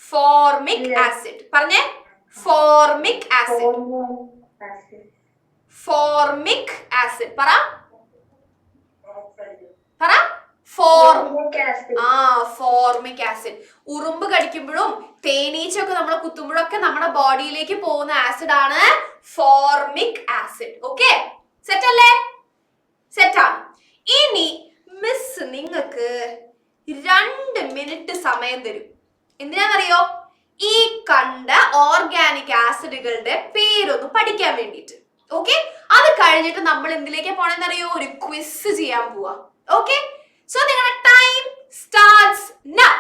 Formic acid. പറഞ്ഞേ, ഫോർമിക് ആസിഡ്. ഫോർമിക് ആസിഡ് പറ. Formic acid. ഉറുമ്പ് കടിക്കുമ്പോഴും തേനീച്ചയൊക്കെ നമ്മൾ കുത്തുമ്പോഴൊക്കെ നമ്മുടെ ബോഡിയിലേക്ക് പോകുന്ന ആസിഡ് ആണ് ഫോർമിക് ആസിഡ്. ഓക്കെ, സെറ്റ് അല്ലേ? സെറ്റാണ്. ഇനി മിസ് നിങ്ങൾക്ക് 2 മിനിറ്റ് സമയം തരും. എന്തിനാണെന്നറിയോ? ഈ കണ്ട ഓർഗാനിക് ആസിഡുകളുടെ പേരൊന്ന് പഠിക്കാൻ വേണ്ടിയിട്ട്. ഓക്കെ, അത് കഴിഞ്ഞിട്ട് നമ്മൾ എന്തിലേക്ക് പോണെന്നറിയോ? ഒരു ക്വിസ് ചെയ്യാൻ പോവാ. ഓക്കെ, സോ നിങ്ങളുടെ time starts now.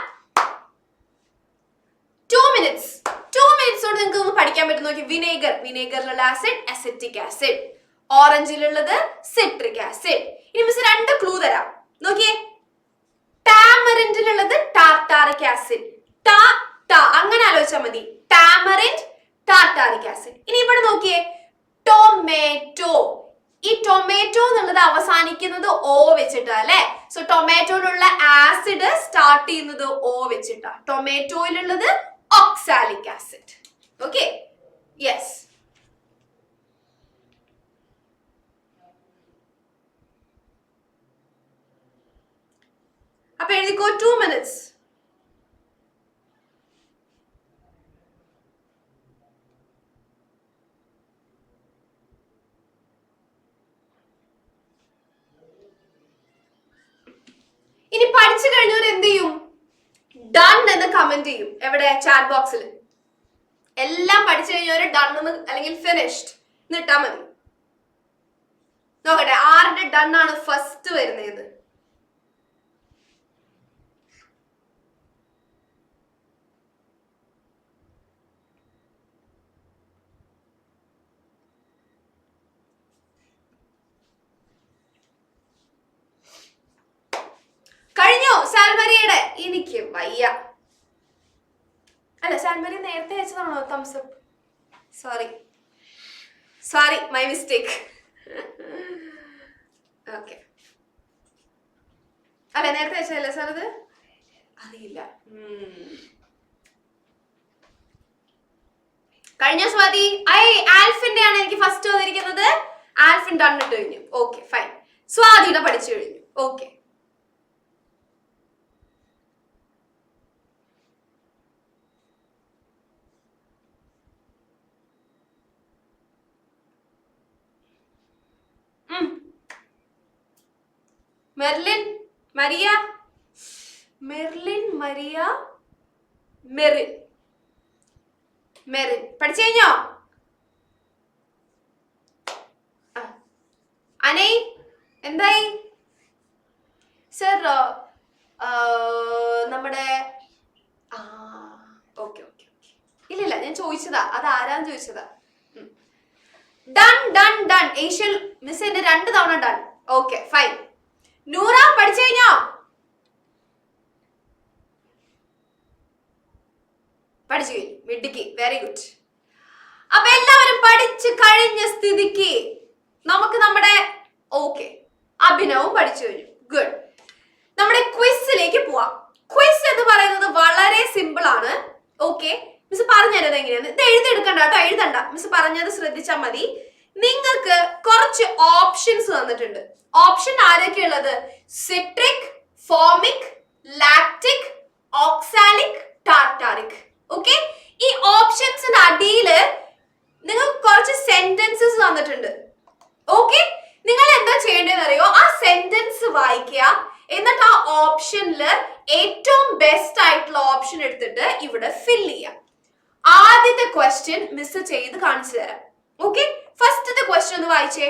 2 minutes. 2 minutes കൊണ്ട് നിങ്ങൾക്ക് ഒന്ന് പഠിക്കാൻ പറ്റും. നോക്കി, വിനേഗർ. വിനേഗറിലുള്ള ആസിഡ് അസെറ്റിക് ആസിഡ്. ഓറഞ്ചിലുള്ളത് സിട്രിക് ആസിഡ്. ഇനി മിസ് 2 ക്ലൂ തരാം. നോക്കിയേ, ടാമറിൻഡിലുള്ളത് ടാർട്ടാറിക് ആസിഡ്. അങ്ങനെ ആലോചിച്ചാൽ മതി. Tamarind, tartaric acid. ഇനി ഇവിടെ നോക്കിയേ, ടൊമാറ്റോ. ഈ ടൊമാറ്റോ എന്നുള്ളത് അവസാനിക്കുന്നത് ഓ വെച്ചിട്ടാ അല്ലെ? സോ ടൊമാറ്റോയിലുള്ള ആസിഡ് സ്റ്റാർട്ട് ചെയ്യുന്നത് ഓ വെച്ചിട്ടാ. ടൊമാറ്റോയിലുള്ളത് ഓക്സാലിക് ആസിഡ്. Okay, yes. അപ്പൊ എഴുതിക്കോ, 2 minutes. ഇനി പഠിച്ചു കഴിഞ്ഞവർ എന്ത് ചെയ്യും? ഡൺ എന്ന് കമന്റ് ചെയ്യും. എവിടെ? ചാറ്റ് ബോക്സിൽ. എല്ലാം പഠിച്ചു കഴിഞ്ഞവര് ഡൺ എന്ന് അല്ലെങ്കിൽ ഫിനിഷ്ഡ് എന്നിട്ടാ മതി. നോക്കട്ടെ ആരുടെ ഡൺ ആണ് ഫസ്റ്റ് വരുന്നത്. വയ്യ. അല്ല സാൻമറി നേരത്തെ അയച്ചതാണോ thumbs up? Sorry my mistake. Okay, അല്ല നേരത്തെ അയച്ചതല്ലേ സാർ അത്? അറിയില്ല. കഴിഞ്ഞ സ്വാതി. ആൽഫിന്റെ ആണ് എനിക്ക് ഫസ്റ്റ് വന്നിരിക്കുന്നത്. ആൽഫിൻ ഡണ്ണിട്ട് കഴിഞ്ഞു. Okay fine. സ്വാതിയുടെ പഠിച്ചു കഴിഞ്ഞു. ഓക്കെ, മെർലിൻ മരിയ മെറിൻ പഠിച്ചു കഴിഞ്ഞോ? അനൈ എന്തായി? സർ നമ്മുടെ ഓക്കെ ഓക്കെ ഇല്ല ഞാൻ ചോദിച്ചതാ, അത് ആരാന്ന് ചോദിച്ചതാ. ഡൺ ഏഷ്യൽ മിസ് എന്റെ 2 തവണ ഡൺ. Okay fine. നൂറ പഠിച്ചു കഴിഞ്ഞോ? പഠിച്ചു കഴിഞ്ഞു. മിടുക്കി, വെരി ഗുഡ്. അപ്പൊ എല്ലാവരും പഠിച്ചു കഴിഞ്ഞ സ്ഥിതിക്ക് നമുക്ക് നമ്മുടെ അഭിനവും പഠിച്ചു കഴിഞ്ഞു. ഗുഡ്. നമ്മുടെ ക്വിസിലേക്ക് പോവാം. ക്വിസ് എന്ന് പറയുന്നത് വളരെ സിമ്പിൾ ആണ്. ഓക്കെ, മിസ് പറഞ്ഞത് എങ്ങനെയാണ്? ഇത് എഴുതെടുക്കണ്ട കേട്ടോ, എഴുതണ്ട. മിസ് പറഞ്ഞത് ശ്രദ്ധിച്ചാൽ മതി. നിങ്ങൾക്ക് കുറച്ച് ഓപ്ഷൻസ് തന്നിട്ടുണ്ട്. ഓപ്ഷൻ ആരൊക്കെയുള്ളത്? Citric, formic, lactic, oxalic, tartaric. Okay, ഈ ഓപ്ഷൻസിന്റെ അടിയില് നിങ്ങൾക്ക് കുറച്ച് സെന്റൻസസ് തന്നിട്ടുണ്ട്. ഓക്കെ, നിങ്ങൾ എന്താ ചെയ്യേണ്ടതെന്ന് അറിയോ? ആ സെന്റൻസ് വായിക്കുക, എന്നിട്ട് ആ ഓപ്ഷനില് ഏറ്റവും ബെസ്റ്റ് ആയിട്ടുള്ള ഓപ്ഷൻ എടുത്തിട്ട് ഇവിടെ ഫിൽ ചെയ്യാം. ആദ്യത്തെ ക്വസ്റ്റ്യൻ മിസ് ചെയ്ത് കാണിച്ചു തരാം. ഓക്കെ, ഫസ്റ്റത്തെ ക്വസ്റ്റ്യൻ ഒന്ന് വായിച്ചേ.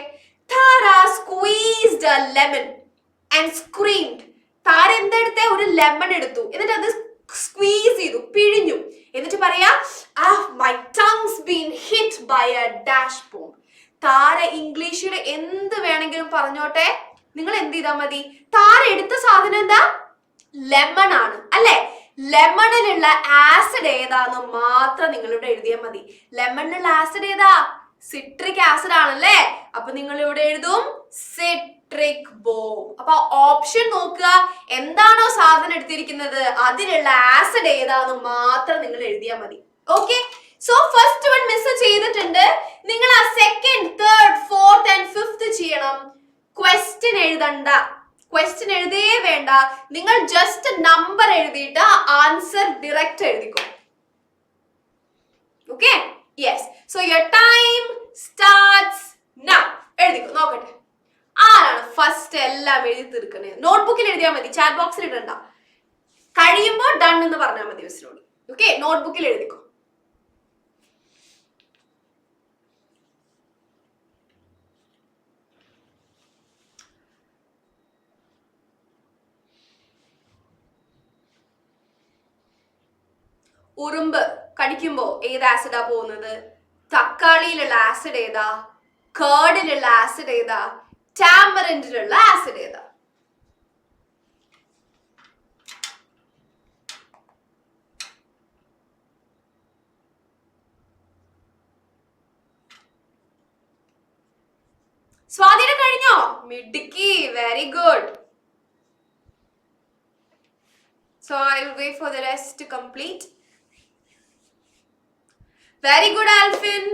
Tara squeezed a lemon and screamed. Tara എന്തെടുത്തേ? ഒരു ലെമൺ എടുത്തു, എന്നിട്ട് അത് സ്ക്വീസ് ചെയ്തു, പിഴിഞ്ഞു. എന്നിട്ട് പറയാ my tongue's been hit by a dash bomb. Tara ഇംഗ്ലീഷിൽ എന്ത് വേണമെങ്കിലും പറഞ്ഞോട്ടെ, നിങ്ങൾ എന്ത് ചെയ്താൽ മതി? താര എടുത്ത സാധനം എന്താ? ലെമൺ ആണ് അല്ലെ? ലെമണിലുള്ള ആസിഡ് ഏതാന്ന് മാത്രം നിങ്ങൾ ഇവിടെ എഴുതിയാൽ മതി. ലെമണിലുള്ള ആസിഡ് ഏതാ? സിട്രിക് ആസിഡ് ആണല്ലേ? അപ്പൊ നിങ്ങൾ ഇവിടെ എഴുതും സിട്രിക് ബോംബ്. അപ്പൊ ഓപ്ഷൻ നോക്കുക, എന്താണോ സാധനം എടുത്തിരിക്കുന്നത് അതിലുള്ള ആസിഡ് ഏതാന്ന് മാത്രം നിങ്ങൾ എഴുതിയാൽ മതി. Okay, so first one miss ചെയ്തിട്ടുണ്ട്. നിങ്ങൾ ആ second, third, fourth and fifth ചെയ്യണം. ക്വസ്റ്റ്യൻ എഴുതണ്ട, ക്വസ്റ്റ്യൻ എഴുതേ വേണ്ട. നിങ്ങൾ ജസ്റ്റ് നമ്പർ എഴുതിയിട്ട് ആൻസർ ഡയറക്റ്റ് എഴുതിക്കോ. Okay, yes. So your time starts now. എഴുതിക്കോ, നോക്കട്ടെ ആരാണ് ഫസ്റ്റ് എല്ലാം എഴുതി തീർക്കുന്നത്. നോട്ട്ബുക്കിൽ എഴുതിയാൽ മതി, ചാറ്റ് ബോക്സിൽ ഇടണ്ട. കഴിയുമ്പോൾ ഡൺ എന്ന് പറഞ്ഞാൽ മതി മിസ്സിനോട്. ഓക്കെ, നോട്ട്ബുക്കിൽ എഴുതിക്കോ. ഉറുമ്പ് കടിക്കുമ്പോ ഏത് ആസിഡാ പോകുന്നത്? തക്കാളിയിലുള്ള ആസിഡ് ഏതാ? കേർഡിലുള്ള ആസിഡ് ഏതാ? ടാമറിൻഡിലുള്ള ആസിഡ് ഏതാ? സ്വാതിയുടെ കഴിഞ്ഞോ? മിടുക്കി, very good. So I will wait for the rest to complete. Very good, Alvin.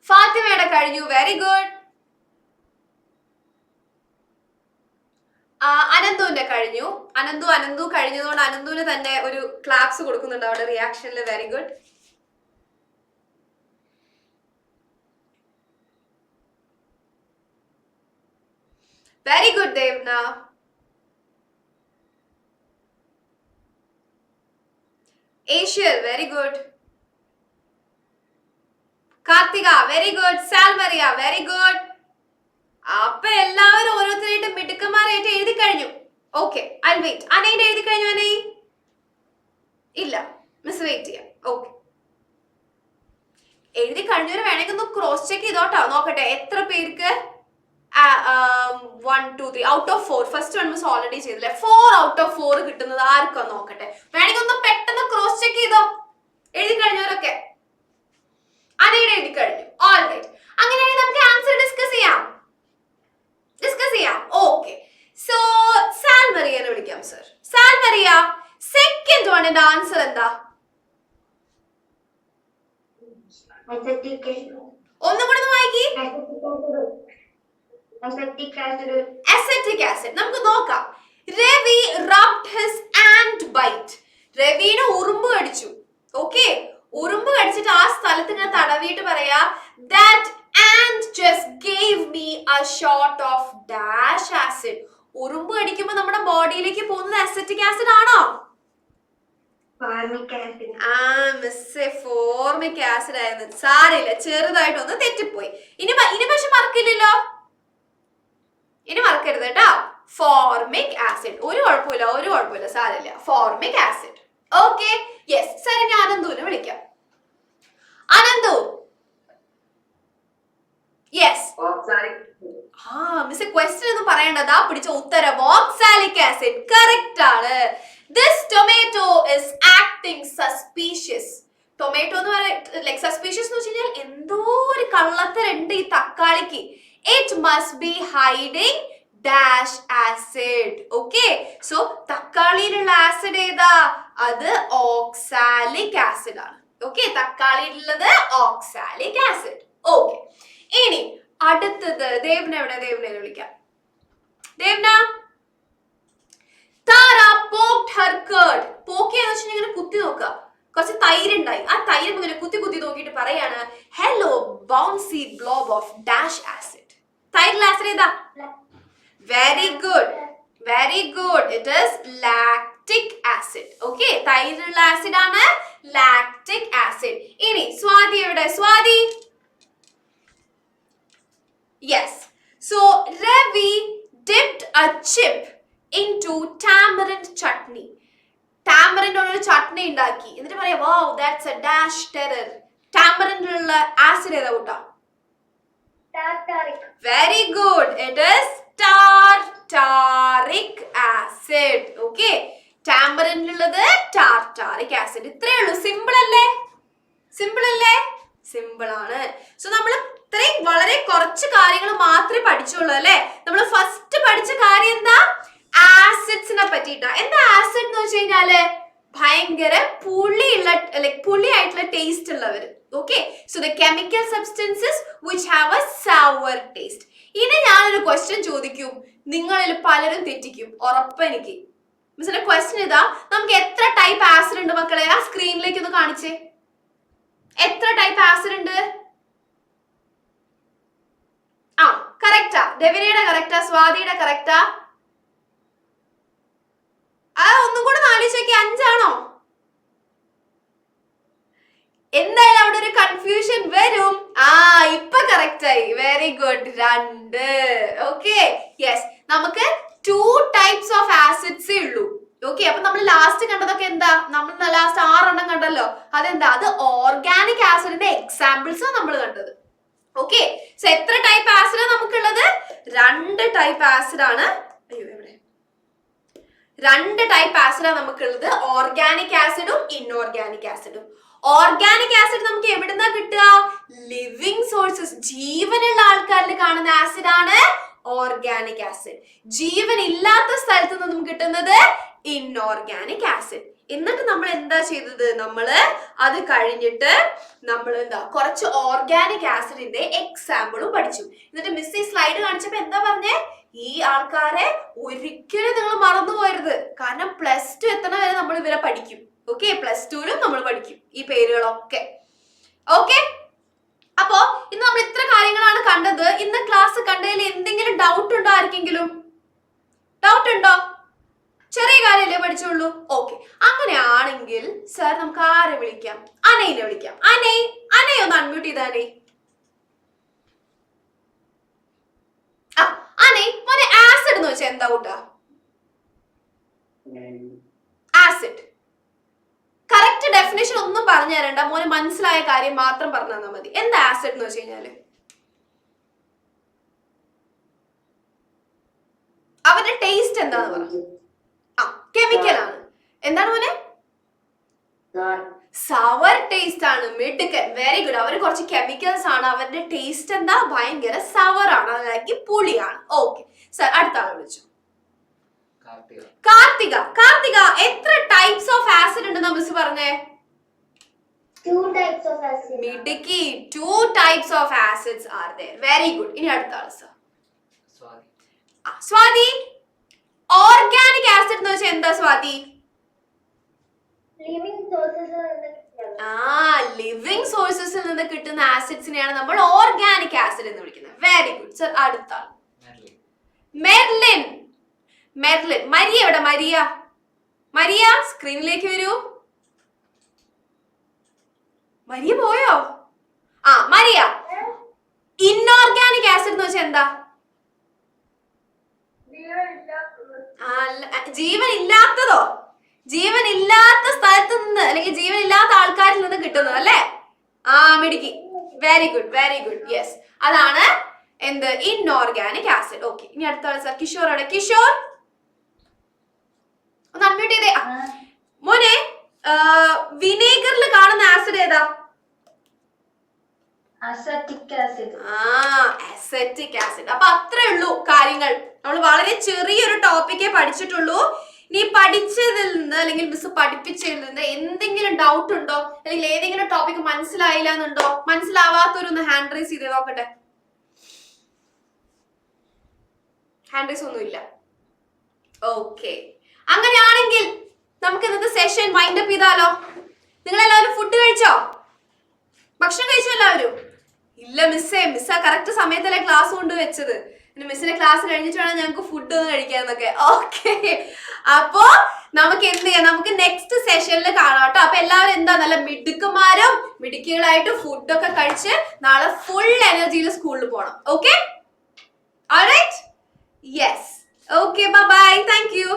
ഫാത്തിമയുടെ കഴിഞ്ഞു, വെരി ഗുഡ്. അനന്തുവിന്റെ കഴിഞ്ഞു. അനന്തു കഴിഞ്ഞതുകൊണ്ട് അനന്തുവിന് തന്നെ ഒരു ക്ലാപ്സ് കൊടുക്കുന്നുണ്ട് അവിടെ റിയാക്ഷനിൽ. Very good. Very good Devna. ഏഷ്യൽ very good. Karthika very good. സാൽമറിയ വെരി ഗുഡ്. അപ്പൊ എല്ലാവരും ഓരോരുത്തരായിട്ട് മിടുക്കന്മാരായിട്ട് എഴുതി ഐ വെയിറ്റ്. അനൈൻ എഴുതി കഴിഞ്ഞു അനൈ? ഇല്ല, മിസ് വെയിറ്റ് ചെയ്യാം. ഓക്കെ, എഴുതി കഴിഞ്ഞവർ വേണമെങ്കിൽ ഒന്ന് ക്രോസ് ചെക്ക് ചെയ്തോട്ടോ. നോക്കട്ടെ എത്ര പേർക്ക് 1 2 3 out of 4. First 1 miss already ചെയ്തില്ലേ? 4 ഔട്ട് ഓഫ് 4 കിട്ടുന്നത് ആർക്കാ നോക്കട്ടെ. വേണമെങ്കിൽ ഒന്ന് പെട്ടെന്ന് ക്രോസ് ചെക്ക് ചെയ്തോ എഴുതി കഴിഞ്ഞവരൊക്കെ. അനയുടെ എഴുതി കഴിഞ്ഞു. All right. അങ്ങനെയാണെങ്കിൽ നമുക്ക് ആൻസർ ഡിസ്കസ് ചെയ്യാം. ഓക്കെ, സോ സാൽമറിയനെ വിളിക്കാം സർ. സാൽമറിയ, സെക്കൻഡ് വണ്ണിന്റെ ആൻസർ എന്താ? ഒന്നും കൂടെ ഒന്ന് വായിക്കി. Acetic acid. നമുക്ക് നോക്കാം. Ravi rubbed his ant bite. രവിനെ ഉറുമ്പ് കടിച്ചു. ഓക്കെ, ഉറുമ്പ് കടിച്ചിട്ട് ആ സ്ഥലത്ത് ഇങ്ങനെ തടവിയിട്ട് പറയാ that and just gave me A shot of dash acid. ഉറുമ്പ് കടിക്കുമ്പോൾ നമ്മുടെ ബോഡിയിലേക്ക് പോകുന്നത് അസറ്റിക് ആസിഡ് ആണോ? ഫോർമിക് ആസിഡ് ആയിരുന്നു. സാരില്ല, ചെറുതായിട്ടൊന്ന് തെറ്റിപ്പോയി. ഇനി പക്ഷെ മറക്കില്ലല്ലോ, ഇനി മറക്കരുത് കേട്ടോ. Formic acid. ഒരു കുഴപ്പമില്ല, സാരില്ല. Formic acid. Okay, yes sir. ഇനി അനന്തുവിനെ വിളിക്കാം. അനന്തു, യെസ്. മിസ് ക്വസ്റ്റ്യൻ ഒന്നും പറയേണ്ടതാ, പിടിച്ച ഉത്തരം ഓക്സാലിക് ആസിഡ്. കറക്റ്റ് ആണ്. This tomato is acting suspicious. Tomato എന്ന് പറയുന്നത് ലൈക് സസ്പീഷ്യസ് എന്ന് വെച്ച് കഴിഞ്ഞാൽ എന്തോ ഒരു കള്ളത്തരുണ്ട് ഈ തക്കാളിക്ക്. It must be hiding dash acid. Okay, so തക്കാളിയിലുള്ള ആസിഡ് ഏതാ? അത് ഓക്സാലിക് ആസിഡ് ആണ്. ഓക്കെ, തക്കാളിയിലുള്ളത് ഓക്സാലിക് ആസിഡ്. ഓക്കെ, ഇനി അടുത്തത് ദേവന എവിടെ? ദേവനെ വിളിക്കാം. Devana, Tara poked her curd. പോക്കിയെന്ന് വെച്ചാൽ ഇങ്ങനെ കുത്തി നോക്കുക. കുറച്ച് തൈര് ഉണ്ടായി. ആ തൈര് ഇങ്ങനെ കുത്തി നോക്കിയിട്ട് പറയാണ് hello bouncy blob of dash acid. തൈരിൽ ആസിഡ് ഏതാ? Very good. It is lactic acid. Okay, തൈരിലുള്ള ആസിഡ് ആണ് ലാക്റ്റിക് ആസിഡ്. ഇനി സ്വാതി എവിടെ? Swathi, yes. So Ravi dipped a chip into tamarind chutney. Tamarind ഒരു ചട്നി ഉണ്ടാക്കി. എന്നിട്ട് പറയാ wow that's a dash terror. Tamarind ഉള്ള ആസിഡ് ഏതാ കൂട്ടാ? Tartaric. Very good. It is tartaric acid. Okay. Tamarind ഉള്ളത് tartaric acid. ഇത്രേ ഉള്ളൂ. സിമ്പിൾ അല്ലേ? സിമ്പിൾ ആണ്. സോ നമ്മൾ ഇത്രയും വളരെ കുറച്ച് കാര്യങ്ങൾ മാത്രമേ പഠിച്ചുള്ളൂ അല്ലെ. നമ്മൾ ഫസ്റ്റ് പഠിച്ച കാര്യം എന്താ? ആസിഡ്സിനെ പറ്റിയിട്ടാ. എന്താ ആസിഡ് എന്ന് വെച്ച് കഴിഞ്ഞാല് ഭയങ്കര പുളിയായിട്ടുള്ള ടേസ്റ്റ് ഉള്ളവര്. Okay, so the chemical substances which have a sour taste. ഇനി ഞാനൊരു ക്വസ്റ്റ്യൻ ചോദിക്കും, നിങ്ങളിൽ പലരും തെറ്റിക്കും, ഉറപ്പെനിക്ക്. മിസ്സിന്റെ ക്വസ്റ്റ്യൻ ഇതാ, നമുക്ക് എത്ര ടൈപ്പ് ആസിഡ് ഉണ്ട് മക്കളെ? ആ സ്ക്രീനിലേക്ക് ഒന്ന് കാണിച്ചേ. എത്ര ടൈപ്പ് ആസിഡ് ഉണ്ട്? ആ, കറക്റ്റാ. രവിനയുടെ കറക്റ്റാ, സ്വാതിയുടെ കറക്റ്റാ. ഒന്നും കൂടെ ആലോചിച്ചേക്ക്, 5 ആണോ? എന്തായാലും അവിടെ ഒരു കൺഫ്യൂഷൻ വരും. ഇപ്പൊ കറക്റ്റ് ആയി. Very good. 2. Okay, yes. നമുക്ക് 2 ടൈപ്സ് ഓഫ് ആസിഡ്സേ ഉള്ളൂ. ഓക്കെ, അപ്പൊ നമ്മൾ ലാസ്റ്റ് കണ്ടതൊക്കെ എന്താ? നമ്മൾ ലാസ്റ്റ് 6 എണ്ണം കണ്ടല്ലോ. അതെന്താ? അത് ഓർഗാനിക് ആസിഡിന്റെ എക്സാമ്പിൾസ് നമ്മൾ കണ്ടത്. ഓക്കെ, സോ എത്ര ടൈപ്പ് ആസിഡ് നമുക്കുള്ളത്? 2 ടൈപ്പ് ആസിഡ് ആണ്. എവിടെ? 2 ടൈപ്പ് ആസിഡാണ് നമുക്കുള്ളത്. ഓർഗാനിക് ആസിഡും ഇൻഓർഗാനിക് ആസിഡും. ഓർഗാനിക് ആസിഡ് നമുക്ക് എവിടുന്നാ കിട്ടുക? ലിവിങ് സോഴ്സസ്, ജീവനുള്ള ആൾക്കാരിൽ കാണുന്ന ആസിഡ് ആണ് ഓർഗാനിക് ആസിഡ്. ജീവൻ ഇല്ലാത്ത സ്ഥലത്ത് നിന്നും കിട്ടുന്നത് ഇൻഓർഗാനിക് ആസിഡ്. എന്നിട്ട് നമ്മൾ എന്താ ചെയ്തത്? നമ്മള് അത് കഴിഞ്ഞിട്ട് നമ്മൾ എന്താ കുറച്ച് ഓർഗാനിക് ആസിഡിന്റെ എക്സാമ്പിളും പഠിച്ചു. എന്നിട്ട് മിസ് ഈ സ്ലൈഡ് കാണിച്ചപ്പോ എന്താ പറഞ്ഞേ? ഈ ആൾക്കാരെ ഒരിക്കലും നിങ്ങൾ മറന്നു പോയരുത്. കാരണം +2 എത്തണ വരെ നമ്മൾ ഇവരെ പഠിക്കും. ഓക്കെ, +2ലും നമ്മൾ പഠിക്കും ഈ പേരുകളൊക്കെ. ഓക്കെ, അപ്പോ ഇന്ന് നമ്മൾ ഇത്ര കാര്യങ്ങളാണ് കണ്ടത്. ഇന്ന് ക്ലാസ് കണ്ടതിൽ എന്തെങ്കിലും ഡൗട്ട് ഉണ്ടോ? ആർക്കെങ്കിലും ഡൗട്ട് ഉണ്ടോ? ചെറിയ കാര്യമല്ലേ പഠിച്ചുള്ളൂ. ഓക്കെ, അങ്ങനെയാണെങ്കിൽ സർ നമുക്ക് ആരെ വിളിക്കാം? അനൈനെ വിളിക്കാം. അനൈ ഒന്ന് അൺമ്യൂട്ട് ചെയ്ത. അനൈ മോനെ ആസിഡ് എന്ന് വെച്ചാൽ എന്താ കൂട്ടാ? ഡെഫിനേഷൻ ഒന്നും പറഞ്ഞു തരണ്ട, മോനെ മനസ്സിലായ കാര്യം മാത്രം പറഞ്ഞു തന്നാൽ മതി. എന്താ ആസിഡ് എന്ന് വെച്ച് കഴിഞ്ഞാല്? അവരുടെ ടേസ്റ്റ് എന്താന്ന് പറഞ്ഞു. ആ, കെമിക്കൽ ആണ്. എന്താണ് മോനെ? സവർ ടേസ്റ്റ് ആണ്. മിടുക്കൻ, വെരി ഗുഡ്. അവർ കുറച്ച് കെമിക്കൽസ് ആണ്. അവരുടെ ടേസ്റ്റ് എന്താ? ഭയങ്കര സവർ ആണ്, അല്ലെങ്കിൽ പുളിയാണ്. ഓക്കെ സർ, അടുത്ത ആളെ വിളിച്ചു. കാർത്തിക. കാർത്തിക, എത്ര ടൈപ്സ് ഓഫ് ആസിഡ് ഉണ്ടെന്നാ മിസ് പറഞ്ഞേ? 2 types of acid. മിടുക്കി, 2 types of acids are there. Very good. ഇനി അടുത്ത ആള് സർ. സ്വാതി, ഓർഗാനിക് ആസിഡ് എന്ന് വെച്ചാൽ എന്താ സ്വാതി? Living sources ലിവിങ് സോഴ്സസിൽ നിന്ന് കിട്ടുന്ന ആസിഡ്സിനെയാണ് നമ്മൾ ഓർഗാനിക് ആസിഡ് എന്ന് വിളിക്കുന്നത്. Very good sir. അടുത്ത ആൾ മെർലിൻ. മെർലിൻ. മരിയ എവിടെ? മരിയ, മരിയ സ്ക്രീനിലേക്ക് വരൂ. മരിയ പോയോ? ആ, മരിയ, ഇൻഓർഗാനിക് ആസിഡ് എന്ന് വെച്ചാൽ എന്താ? ജീവൻ ഇല്ലാത്തതോ? ജീവൻ ഇല്ലാത്ത സ്ഥലത്ത് നിന്ന് അല്ലെങ്കിൽ ജീവൻ ഇല്ലാത്ത ആൾക്കാരിൽ നിന്ന് കിട്ടുന്നത് അല്ലേ? ആ, മിടുക്കി, very good, very good. Yes, അതാണ് എന്ത്? Inorganic acid. ഓക്കെ, ഇനി അടുത്ത ആൾ സർ. കിഷോർ അവിടെ. കിഷോർ ഒന്ന് അൺമ്യൂട്ട് ചെയ്തേ. മോനെ, വിനേഗറിൽ കാണുന്ന ആസിഡ് ഏതാ? acetic acid. Acetic acid. അപ്പൊ അത്രേ ഉള്ളൂ കാര്യങ്ങൾ. നമ്മൾ വളരെ ചെറിയൊരു ടോപ്പിക്കേ പഠിച്ചിട്ടുള്ളൂ. നീ പഠിച്ചതിൽ നിന്ന് അല്ലെങ്കിൽ മിസ് പഠിപ്പിച്ചതിൽ നിന്ന് എന്തെങ്കിലും ഡൗട്ട് ഉണ്ടോ, അല്ലെങ്കിൽ ഏതെങ്കിലും ടോപ്പിക് മനസ്സിലായില്ല എന്നുണ്ടോ? മനസ്സിലാവാത്തൊരു ഹാൻഡ് റൈസ് ചെയ്ത് നോക്കട്ടെ. ഹാൻഡ് റൈസ് ഒന്നും ഇല്ല. ഓക്കെ, അങ്ങനെയാണെങ്കിൽ നമുക്ക് ഇന്നത്തെ സെഷൻ വൈൻഡ് അപ്പ് ചെയ്താലോ? നിങ്ങൾ എല്ലാവരും ഫുഡ് കഴിച്ചോ? ഭക്ഷണം കഴിച്ചോ എല്ലാവരും? ഇല്ല മിസ്സേ, മിസ്സാ കറക്റ്റ് സമയത്തല്ലേ ക്ലാസ് കൊണ്ട് വെച്ചത്. മിസ്സിന്റെ ക്ലാസ് കഴിഞ്ഞിട്ട് വേണം ഞങ്ങൾക്ക് ഫുഡ് ഒന്ന് കഴിക്കാന്നൊക്കെ. ഓക്കെ, അപ്പോ നമുക്ക് എന്ത് ചെയ്യാം? നമുക്ക് നെക്സ്റ്റ് സെഷനിൽ കാണാം കേട്ടോ. അപ്പൊ എല്ലാവരും എന്താ നല്ല മിടുക്കന്മാരും മിടുക്കികളായിട്ട് ഫുഡൊക്കെ കഴിച്ച് നാളെ ഫുൾ എനർജിയിൽ സ്കൂളിൽ പോകണം. Okay, alright? Yes. Okay, bye bye. Thank U.